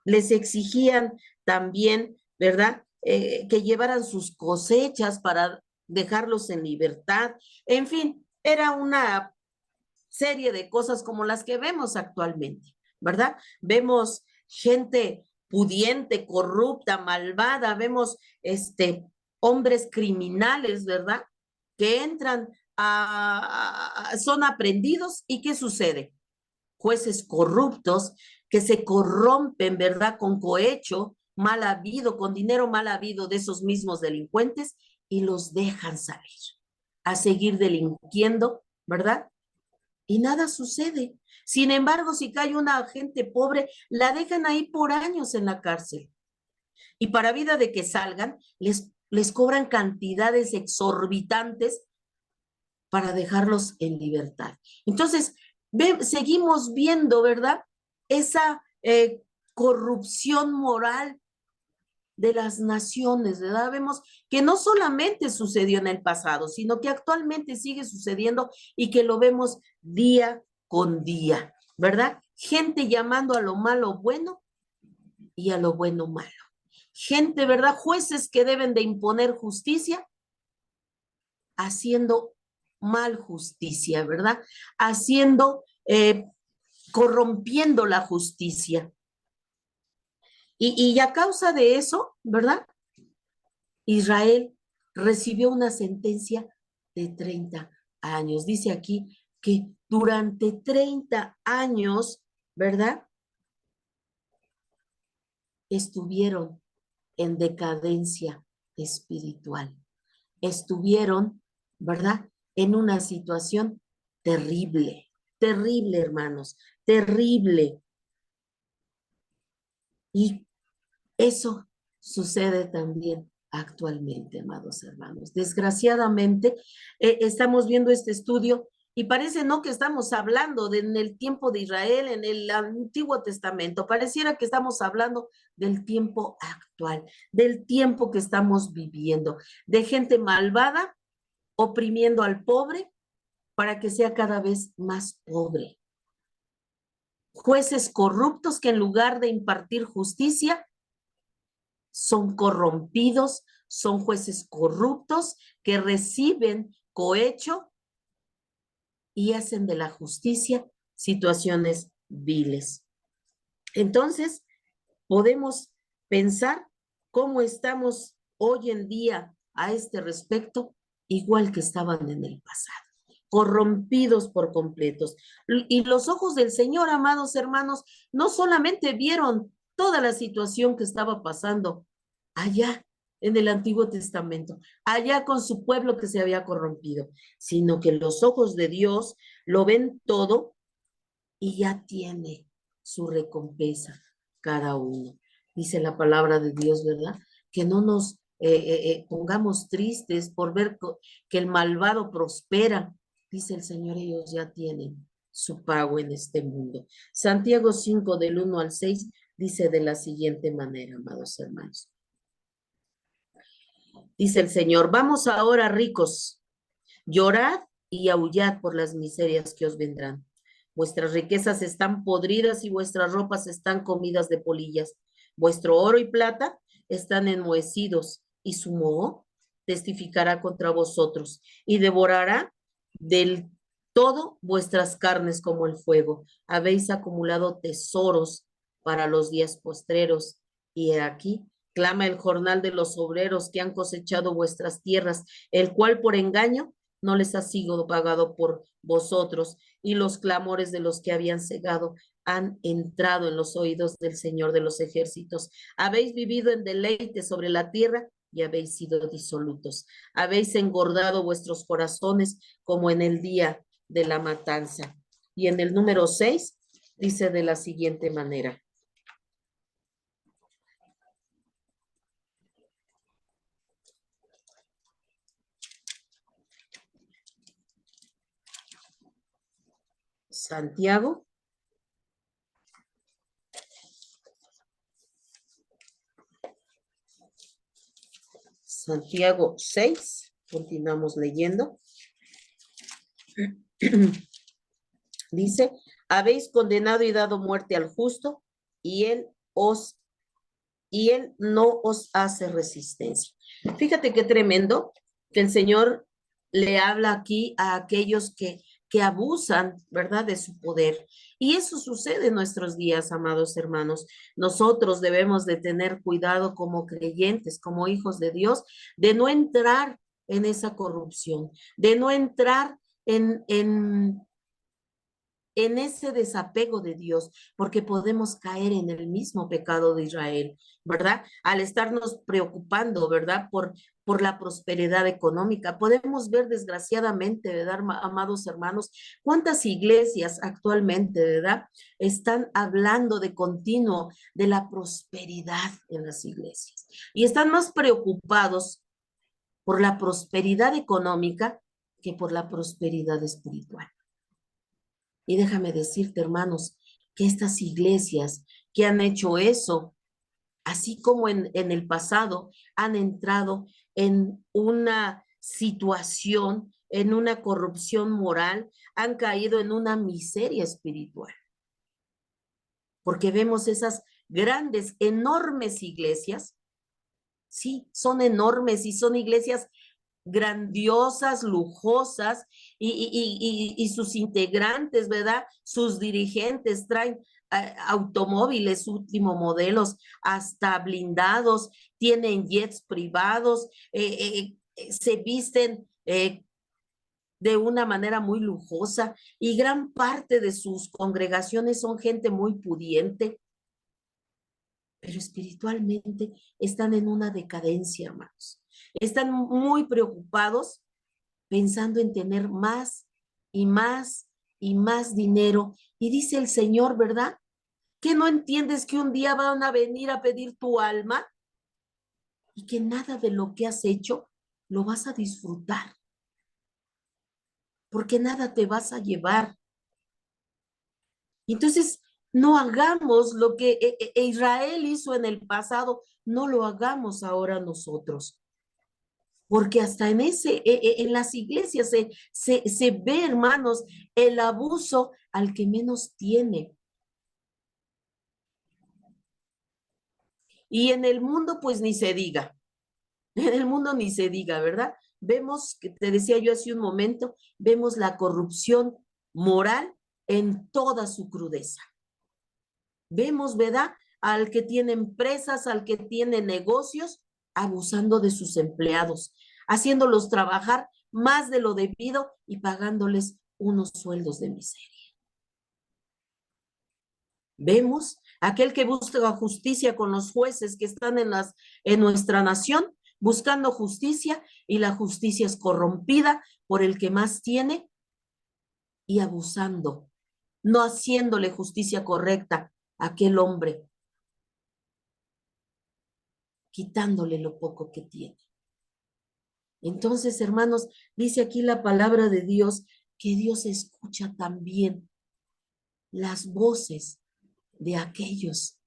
les exigían también, ¿verdad? Que llevaran sus cosechas para dejarlos en libertad. En fin, era una serie de cosas como las que vemos actualmente, ¿verdad? Vemos gente pudiente, corrupta, malvada, vemos hombres criminales, ¿verdad? Que entran son aprendidos y ¿qué sucede? Jueces corruptos que se corrompen, ¿verdad? Con cohecho mal habido, con dinero mal habido de esos mismos delincuentes y los dejan salir a seguir delinquiendo, ¿verdad? Y nada sucede. Sin embargo, si cae una gente pobre, la dejan ahí por años en la cárcel. Y para vida de que salgan, les cobran cantidades exorbitantes para dejarlos en libertad. Entonces, seguimos viendo, ¿verdad? Esa corrupción moral de las naciones, ¿verdad? Vemos que no solamente sucedió en el pasado, sino que actualmente sigue sucediendo y que lo vemos día con día, ¿verdad? Gente llamando a lo malo bueno y a lo bueno malo. Gente, ¿verdad? Jueces que deben de imponer justicia, haciendo mal justicia, ¿verdad? Haciendo, corrompiendo la justicia. Y a causa de eso, ¿verdad? Israel recibió una sentencia de 30 años. Dice aquí que durante 30 años, ¿verdad? Estuvieron en decadencia espiritual. Estuvieron, ¿verdad? En una situación terrible, terrible, hermanos, terrible. Y eso sucede también actualmente, amados hermanos. Desgraciadamente, estamos viendo este estudio y parece no que estamos hablando en el tiempo de Israel, en el Antiguo Testamento. Pareciera que estamos hablando del tiempo actual, del tiempo que estamos viviendo, de gente malvada oprimiendo al pobre para que sea cada vez más pobre. Jueces corruptos que en lugar de impartir justicia, son corrompidos, son jueces corruptos que reciben cohecho y hacen de la justicia situaciones viles. Entonces, podemos pensar cómo estamos hoy en día a este respecto, igual que estaban en el pasado, corrompidos por completos. Y los ojos del Señor, amados hermanos, no solamente vieron toda la situación que estaba pasando allá en el Antiguo Testamento, allá con su pueblo que se había corrompido, sino que los ojos de Dios lo ven todo y ya tiene su recompensa cada uno. dice la palabra de Dios, ¿verdad? Que no nos pongamos tristes por ver que el malvado prospera. Dice el Señor, ellos ya tienen su pago en este mundo. Santiago 5 del 1 al 6 dice de la siguiente manera, amados hermanos. Dice el Señor, vamos ahora ricos, llorad y aullad por las miserias que os vendrán. Vuestras riquezas están podridas y vuestras ropas están comidas de polillas. Vuestro oro y plata están enmohecidos y su moho testificará contra vosotros y devorará del todo vuestras carnes como el fuego. Habéis acumulado tesoros para los días postreros y he aquí clama el jornal de los obreros que han cosechado vuestras tierras, el cual por engaño no les ha sido pagado por vosotros, y los clamores de los que habían cegado han entrado en los oídos del Señor de los ejércitos. Habéis vivido en deleite sobre la tierra y habéis sido disolutos. Habéis engordado vuestros corazones como en el día de la matanza. Y en el número 6 dice de la siguiente manera. Santiago. Santiago 6, continuamos leyendo. Dice, habéis condenado y dado muerte al justo y él no os hace resistencia. Fíjate qué tremendo que el Señor le habla aquí a aquellos que abusan, ¿verdad?, de su poder. Y eso sucede en nuestros días, amados hermanos. Nosotros debemos de tener cuidado como creyentes, como hijos de Dios, de no entrar en esa corrupción, de no entrar en ese desapego de Dios, porque podemos caer en el mismo pecado de Israel, ¿verdad? Al estarnos preocupando, ¿verdad? Por la prosperidad económica. Podemos ver desgraciadamente, ¿verdad, amados hermanos? Cuántas iglesias actualmente, ¿verdad? Están hablando de continuo de la prosperidad en las iglesias y están más preocupados por la prosperidad económica que por la prosperidad espiritual. Y déjame decirte, hermanos, que estas iglesias que han hecho eso, así como en el pasado, han entrado en una situación, en una corrupción moral, han caído en una miseria espiritual. Porque vemos esas grandes, enormes iglesias, sí, son enormes y son iglesias grandiosas, lujosas, y sus integrantes, ¿verdad? Sus dirigentes traen automóviles último modelos, hasta blindados, tienen jets privados, se visten de una manera muy lujosa y gran parte de sus congregaciones son gente muy pudiente, pero espiritualmente están en una decadencia, hermanos. Están muy preocupados pensando en tener más y más y más dinero. Y dice el Señor, ¿verdad? Que no entiendes que un día van a venir a pedir tu alma y que nada de lo que has hecho lo vas a disfrutar, porque nada te vas a llevar. Entonces, no hagamos lo que Israel hizo en el pasado, no lo hagamos ahora nosotros. Porque hasta en las iglesias se ve, hermanos, el abuso al que menos tiene. Y en el mundo, pues ni se diga. En el mundo ni se diga, ¿verdad? Vemos, que te decía yo hace un momento, vemos la corrupción moral en toda su crudeza. Vemos, ¿verdad? Al que tiene empresas, al que tiene negocios, abusando de sus empleados, haciéndolos trabajar más de lo debido y pagándoles unos sueldos de miseria. Vemos aquel que busca justicia con los jueces que están en nuestra nación, buscando justicia, y la justicia es corrompida por el que más tiene y abusando, no haciéndole justicia correcta a aquel hombre quitándole lo poco que tiene. Entonces, hermanos, dice aquí la palabra de Dios que Dios escucha también las voces de aquellos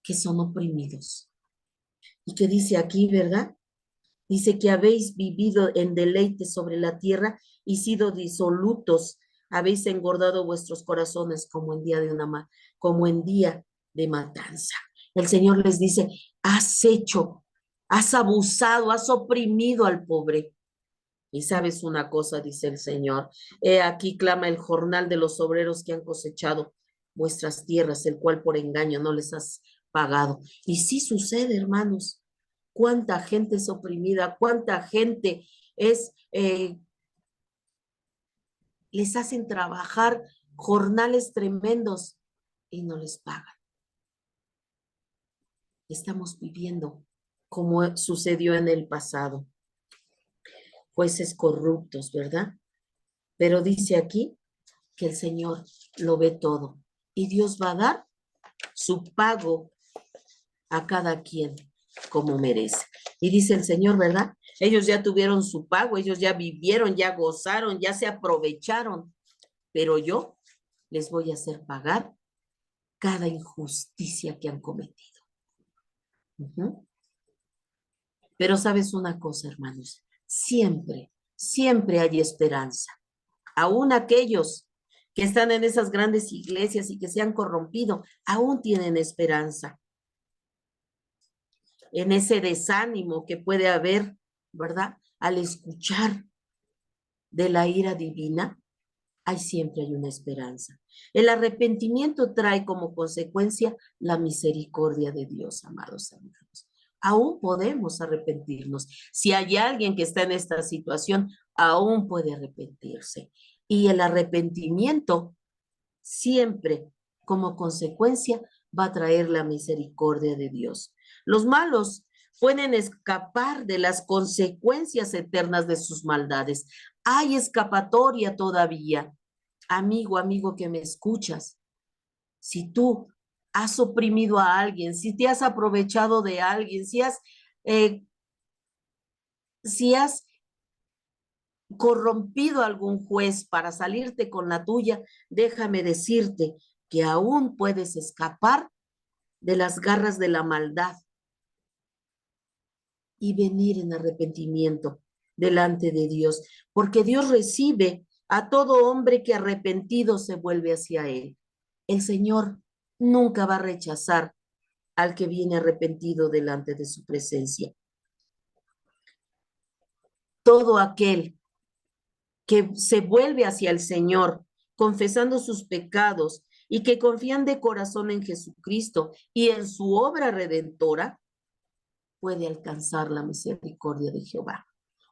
que son oprimidos. Y que dice aquí, ¿verdad? Dice que habéis vivido en deleite sobre la tierra y sido disolutos, habéis engordado vuestros corazones como en día como en día de matanza. El Señor les dice, has hecho, has abusado, has oprimido al pobre. Y sabes una cosa, dice el Señor, he aquí clama el jornal de los obreros que han cosechado vuestras tierras, el cual por engaño no les has pagado. Y sí sucede, hermanos, cuánta gente es oprimida, cuánta gente es, les hacen trabajar jornales tremendos y no les pagan. Estamos viviendo como sucedió en el pasado. Jueces corruptos, ¿verdad? Pero dice aquí que el Señor lo ve todo y Dios va a dar su pago a cada quien como merece. Y dice el Señor, ¿verdad? Ellos ya tuvieron su pago, ellos ya vivieron, ya gozaron, ya se aprovecharon, pero yo les voy a hacer pagar cada injusticia que han cometido. Pero sabes una cosa, hermanos, siempre, siempre hay esperanza. Aún aquellos que están en esas grandes iglesias y que se han corrompido, aún tienen esperanza. En ese desánimo que puede haber, ¿verdad? Al escuchar de la ira divina, siempre hay una esperanza. El arrepentimiento trae como consecuencia la misericordia de Dios, amados hermanos. Aún podemos arrepentirnos. Si hay alguien que está en esta situación, aún puede arrepentirse. Y el arrepentimiento siempre como consecuencia va a traer la misericordia de Dios. Los malos pueden escapar de las consecuencias eternas de sus maldades. Hay escapatoria todavía. Amigo, amigo que me escuchas, si tú has oprimido a alguien, si te has aprovechado de alguien, si has corrompido a algún juez para salirte con la tuya, déjame decirte que aún puedes escapar de las garras de la maldad y venir en arrepentimiento delante de Dios, porque Dios recibe a todo hombre que arrepentido se vuelve hacia Él. El Señor nunca va a rechazar al que viene arrepentido delante de su presencia. Todo aquel que se vuelve hacia el Señor, confesando sus pecados y que confían de corazón en Jesucristo y en su obra redentora, puede alcanzar la misericordia de Jehová,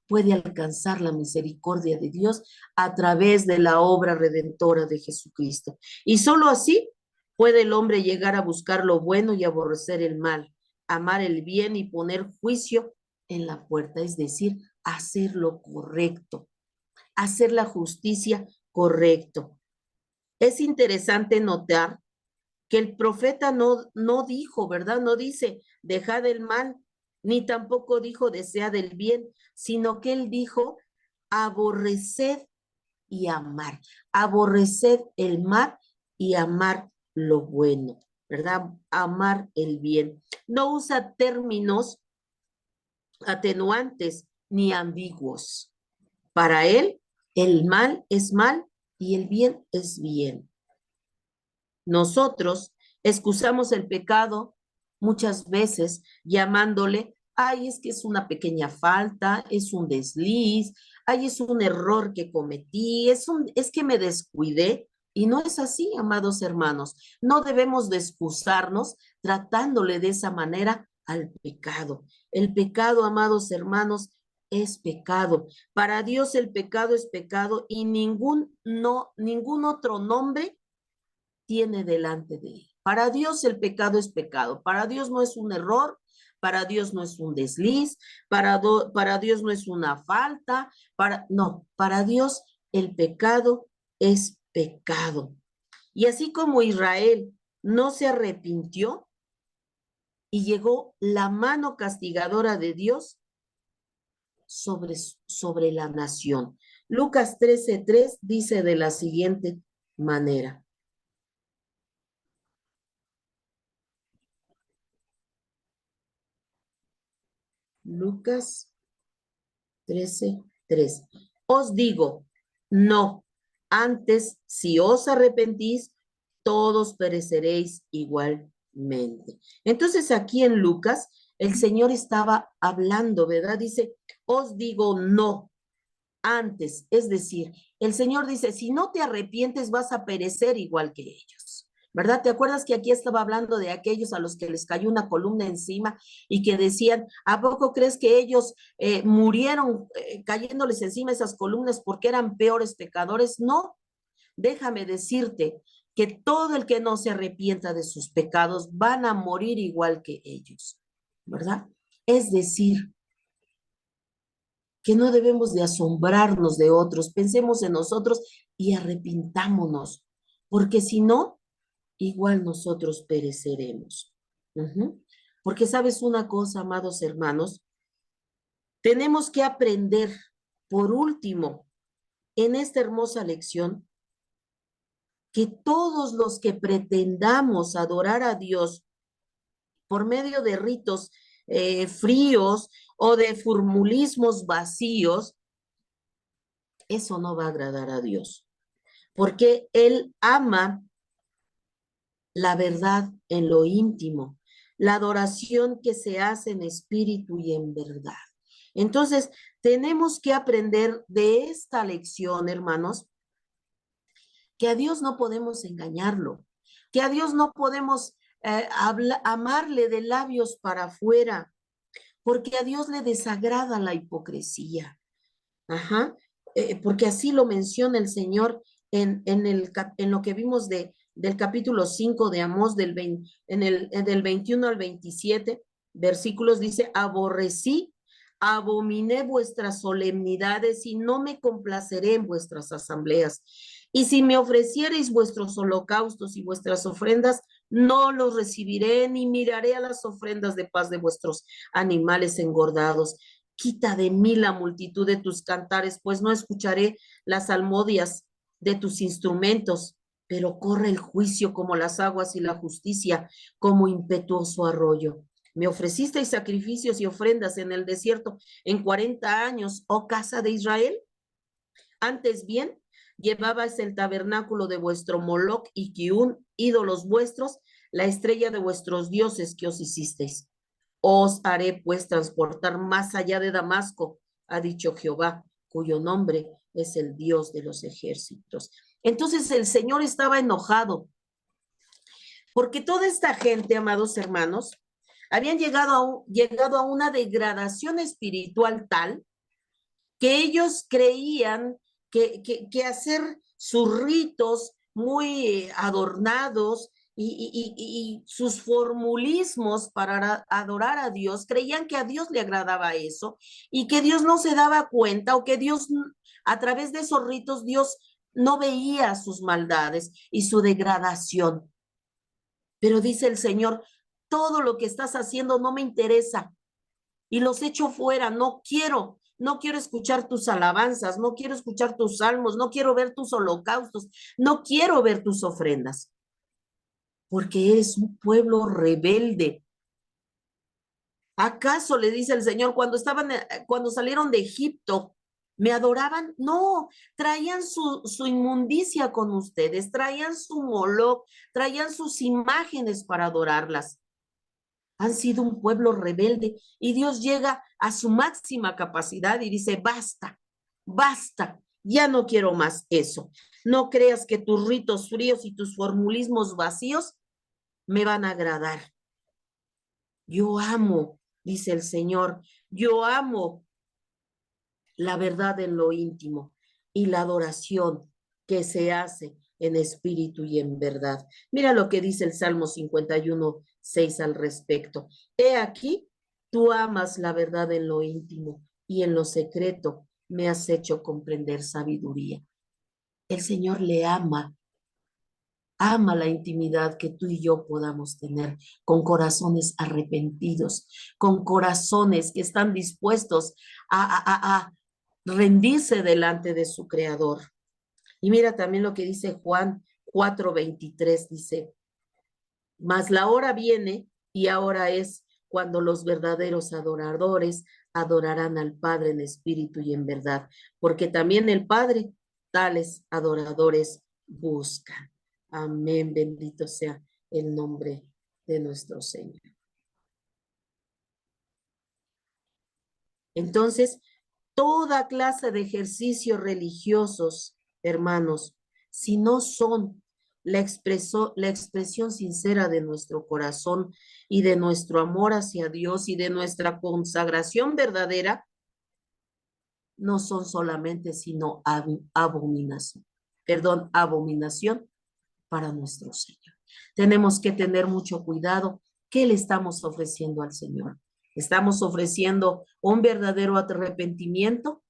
puede alcanzar la misericordia de Dios a través de la obra redentora de Jesucristo. Y solo así puede el hombre llegar a buscar lo bueno y aborrecer el mal, amar el bien y poner juicio en la puerta, es decir, hacer lo correcto, hacer la justicia correcto. Es interesante notar que el profeta no dijo, ¿verdad? No dice, dejad el mal, ni tampoco dijo, desead el bien, sino que él dijo, aborreced y amar. Aborreced el mal y amar lo bueno, ¿verdad? Amar el bien. No usa términos atenuantes ni ambiguos. Para él, el mal es mal y el bien es bien. Nosotros excusamos el pecado muchas veces llamándole, ay, es que es una pequeña falta, es un desliz, ay, es un error que cometí, es que me descuidé. Y no es así, amados hermanos. No debemos de excusarnos tratándole de esa manera al pecado. El pecado, amados hermanos, es pecado. Para Dios el pecado es pecado y ningún otro nombre tiene delante de él. Para Dios el pecado es pecado. Para Dios no es un error, para Dios no es un desliz, para Dios no es una falta, para Dios el pecado es pecado. Y así como Israel no se arrepintió, y llegó la mano castigadora de Dios sobre la nación. Lucas 13:3 dice de la siguiente manera. Lucas 13:3. Os digo, no, antes si os arrepentís, todos pereceréis igualmente. Entonces aquí en Lucas, el Señor estaba hablando, ¿verdad? Dice, os digo no, antes, es decir, el Señor dice, si no te arrepientes vas a perecer igual que ellos, ¿verdad? ¿Te acuerdas que aquí estaba hablando de aquellos a los que les cayó una columna encima y que decían, ¿a poco crees que ellos murieron cayéndoles encima esas columnas porque eran peores pecadores? No, déjame decirte que todo el que no se arrepienta de sus pecados van a morir igual que ellos, ¿verdad? Es decir, que no debemos de asombrarnos de otros, pensemos en nosotros y arrepintámonos, porque si no, igual nosotros pereceremos. Porque sabes una cosa, amados hermanos, tenemos que aprender, por último, en esta hermosa lección, que todos los que pretendamos adorar a Dios por medio de ritos fríos o de formulismos vacíos, eso no va a agradar a Dios, porque Él ama la verdad en lo íntimo, la adoración que se hace en espíritu y en verdad. Entonces, tenemos que aprender de esta lección, hermanos, que a Dios no podemos engañarlo, que a Dios no podemos amarle de labios para afuera, porque a Dios le desagrada la hipocresía. Ajá, porque así lo menciona el Señor en lo que vimos del capítulo 5 de Amós, del 21 al 27 versículos, dice, aborrecí, abominé vuestras solemnidades y no me complaceré en vuestras asambleas. Y si me ofreciereis vuestros holocaustos y vuestras ofrendas, no los recibiré, ni miraré a las ofrendas de paz de vuestros animales engordados. Quita de mí la multitud de tus cantares, pues no escucharé las salmodias de tus instrumentos, pero corre el juicio como las aguas y la justicia como impetuoso arroyo. Me ofrecisteis sacrificios y ofrendas en el desierto en 40 años, oh casa de Israel. Antes bien, llevabais el tabernáculo de vuestro Moloc y Kiun, ídolos vuestros, la estrella de vuestros dioses que os hicisteis. Os haré pues transportar más allá de Damasco, ha dicho Jehová, cuyo nombre es el Dios de los ejércitos. Entonces el Señor estaba enojado, porque toda esta gente, amados hermanos, habían llegado a una degradación espiritual tal que ellos creían que hacer sus ritos muy adornados y sus formulismos para adorar a Dios, creían que a Dios le agradaba eso y que Dios no se daba cuenta o que Dios, a través de esos ritos, Dios no veía sus maldades y su degradación. Pero dice el Señor, todo lo que estás haciendo no me interesa y los echo fuera, no quiero escuchar tus alabanzas, no quiero escuchar tus salmos, no quiero ver tus holocaustos, no quiero ver tus ofrendas, porque eres un pueblo rebelde. ¿Acaso le dice el Señor cuando salieron de Egipto, me adoraban? No, traían su inmundicia con ustedes, traían su moloc, traían sus imágenes para adorarlas. Han sido un pueblo rebelde y Dios llega a su máxima capacidad y dice, basta, basta, ya no quiero más eso. No creas que tus ritos fríos y tus formulismos vacíos me van a agradar. Yo amo, dice el Señor, yo amo la verdad en lo íntimo y la adoración que se hace en espíritu y en verdad. Mira lo que dice el Salmo 51:6 al respecto. He aquí, tú amas la verdad en lo íntimo y en lo secreto me has hecho comprender sabiduría. El Señor le ama ama la intimidad que tú y yo podamos tener con corazones arrepentidos, con corazones que están dispuestos a rendirse delante de su Creador. Y mira también lo que dice Juan 4:23, dice, mas la hora viene y ahora es cuando los verdaderos adoradores adorarán al Padre en espíritu y en verdad, porque también el Padre tales adoradores buscan. Amén, bendito sea el nombre de nuestro Señor. Entonces, toda clase de ejercicios religiosos, hermanos, si no son la expresión sincera de nuestro corazón y de nuestro amor hacia Dios y de nuestra consagración verdadera, no son solamente sino abominación para nuestro Señor. Tenemos que tener mucho cuidado. ¿Qué le estamos ofreciendo al Señor? ¿Estamos ofreciendo un verdadero arrepentimiento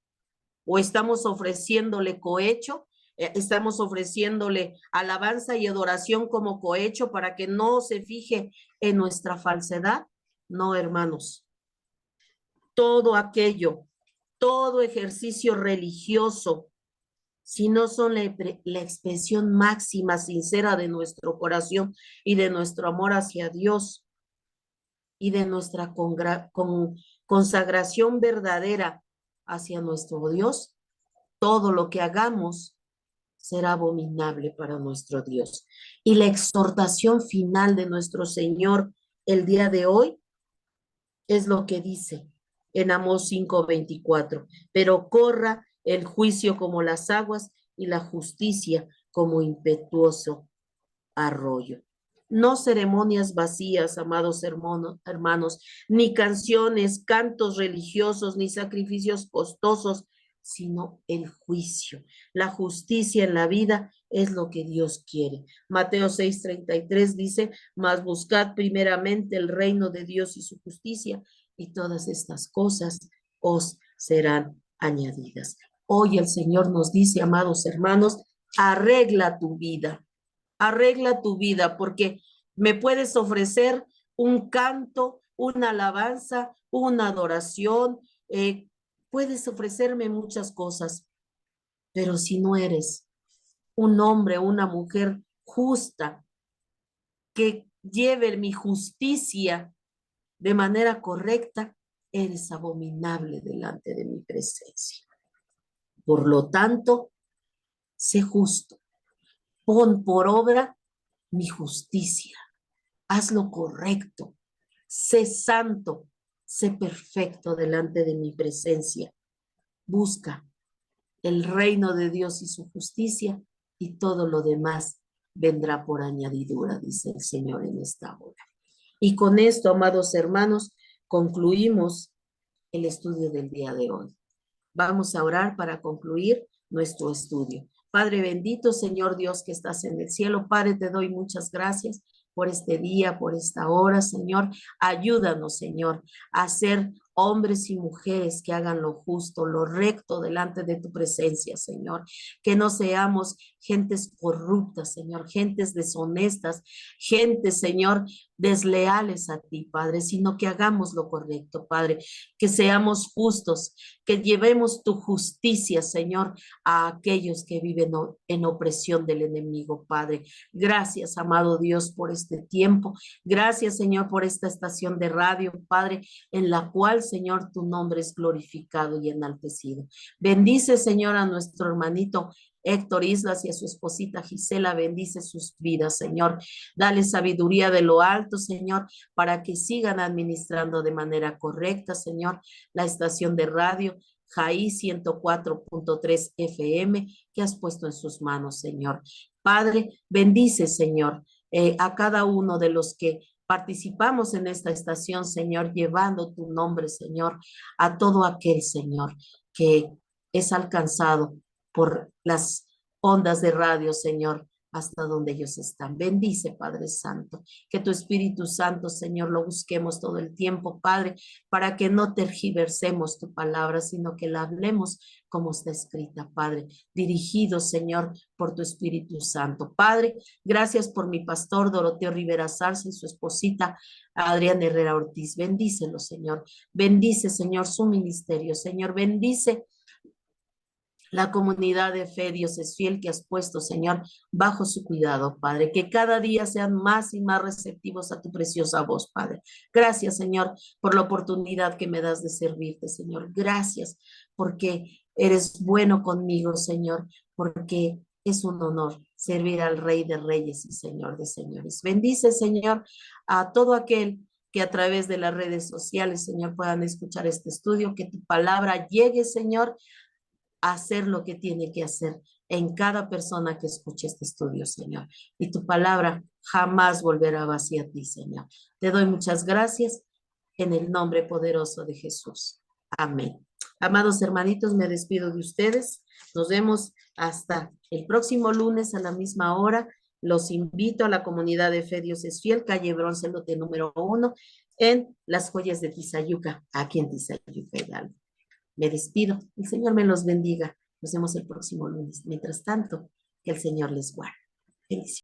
o estamos ofreciéndole cohecho? ¿Estamos ofreciéndole alabanza y adoración como cohecho para que no se fije en nuestra falsedad? No, hermanos. Todo aquello, todo ejercicio religioso, si no son la expresión máxima, sincera de nuestro corazón y de nuestro amor hacia Dios y de nuestra consagración verdadera hacia nuestro Dios, todo lo que hagamos será abominable para nuestro Dios. Y la exhortación final de nuestro Señor el día de hoy es lo que dice en Amós 5:24, pero corra el juicio como las aguas y la justicia como impetuoso arroyo. No ceremonias vacías, amados hermanos, ni canciones, cantos religiosos, ni sacrificios costosos, sino el juicio. La justicia en la vida es lo que Dios quiere. Mateo 6:33 dice, mas buscad primeramente el reino de Dios y su justicia, y todas estas cosas os serán añadidas. Hoy el Señor nos dice, amados hermanos, arregla tu vida, porque me puedes ofrecer un canto, una alabanza, una adoración, puedes ofrecerme muchas cosas, pero si no eres un hombre o una mujer justa, que lleve mi justicia de manera correcta, eres abominable delante de mi presencia. Por lo tanto, sé justo, pon por obra mi justicia, haz lo correcto, sé santo, sé perfecto delante de mi presencia. Busca el reino de Dios y su justicia y todo lo demás vendrá por añadidura, dice el Señor en esta hora. Y con esto, amados hermanos, concluimos el estudio del día de hoy. Vamos a orar para concluir nuestro estudio. Padre bendito, Señor Dios que estás en el cielo, Padre, te doy muchas gracias por este día, por esta hora, Señor. Ayúdanos, Señor, a ser hombres y mujeres que hagan lo justo, lo recto delante de tu presencia, Señor. Que no seamos gentes corruptas, Señor, gentes deshonestas, gentes, Señor, desleales a ti, Padre, sino que hagamos lo correcto, Padre, que seamos justos, que llevemos tu justicia, Señor, a aquellos que viven en opresión del enemigo, Padre. Gracias, amado Dios, por este tiempo. Gracias, Señor, por esta estación de radio, Padre, en la cual, Señor, tu nombre es glorificado y enaltecido. Bendice, Señor, a nuestro hermanito Héctor Islas y a su esposita Gisela, bendice sus vidas, Señor. Dale sabiduría de lo alto, Señor, para que sigan administrando de manera correcta, Señor, la estación de radio JAI 104.3 FM que has puesto en sus manos, Señor. Padre, bendice, Señor, a cada uno de los que participamos en esta estación, Señor, llevando tu nombre, Señor, a todo aquel, Señor, que es alcanzado por las ondas de radio, Señor, hasta donde ellos están. Bendice, Padre Santo, que tu Espíritu Santo, Señor, lo busquemos todo el tiempo, Padre, para que no tergiversemos tu palabra, sino que la hablemos como está escrita, Padre, dirigido, Señor, por tu Espíritu Santo. Padre, gracias por mi pastor Doroteo Rivera Zarza y su esposita Adriana Herrera Ortiz. Bendícelo, Señor. Bendice, Señor, su ministerio. Señor, bendice la comunidad de fe, Dios es fiel, que has puesto, Señor, bajo su cuidado, Padre. Que cada día sean más y más receptivos a tu preciosa voz, Padre. Gracias, Señor, por la oportunidad que me das de servirte, Señor. Gracias porque eres bueno conmigo, Señor, porque es un honor servir al Rey de Reyes y Señor de Señores. Bendice, Señor, a todo aquel que a través de las redes sociales, Señor, puedan escuchar este estudio, que tu palabra llegue, Señor, hacer lo que tiene que hacer en cada persona que escuche este estudio, Señor. Y tu palabra jamás volverá vacía a ti, Señor. Te doy muchas gracias en el nombre poderoso de Jesús. Amén. Amados hermanitos, me despido de ustedes. Nos vemos hasta el próximo lunes a la misma hora. Los invito a la comunidad de Fe Dios es Fiel, calle Bronce, lote número 1, en Las Joyas de Tizayuca, aquí en Tizayuca, Hidalgo. Me despido. El Señor me los bendiga. Nos vemos el próximo lunes. Mientras tanto, que el Señor les guarde. Bendiciones.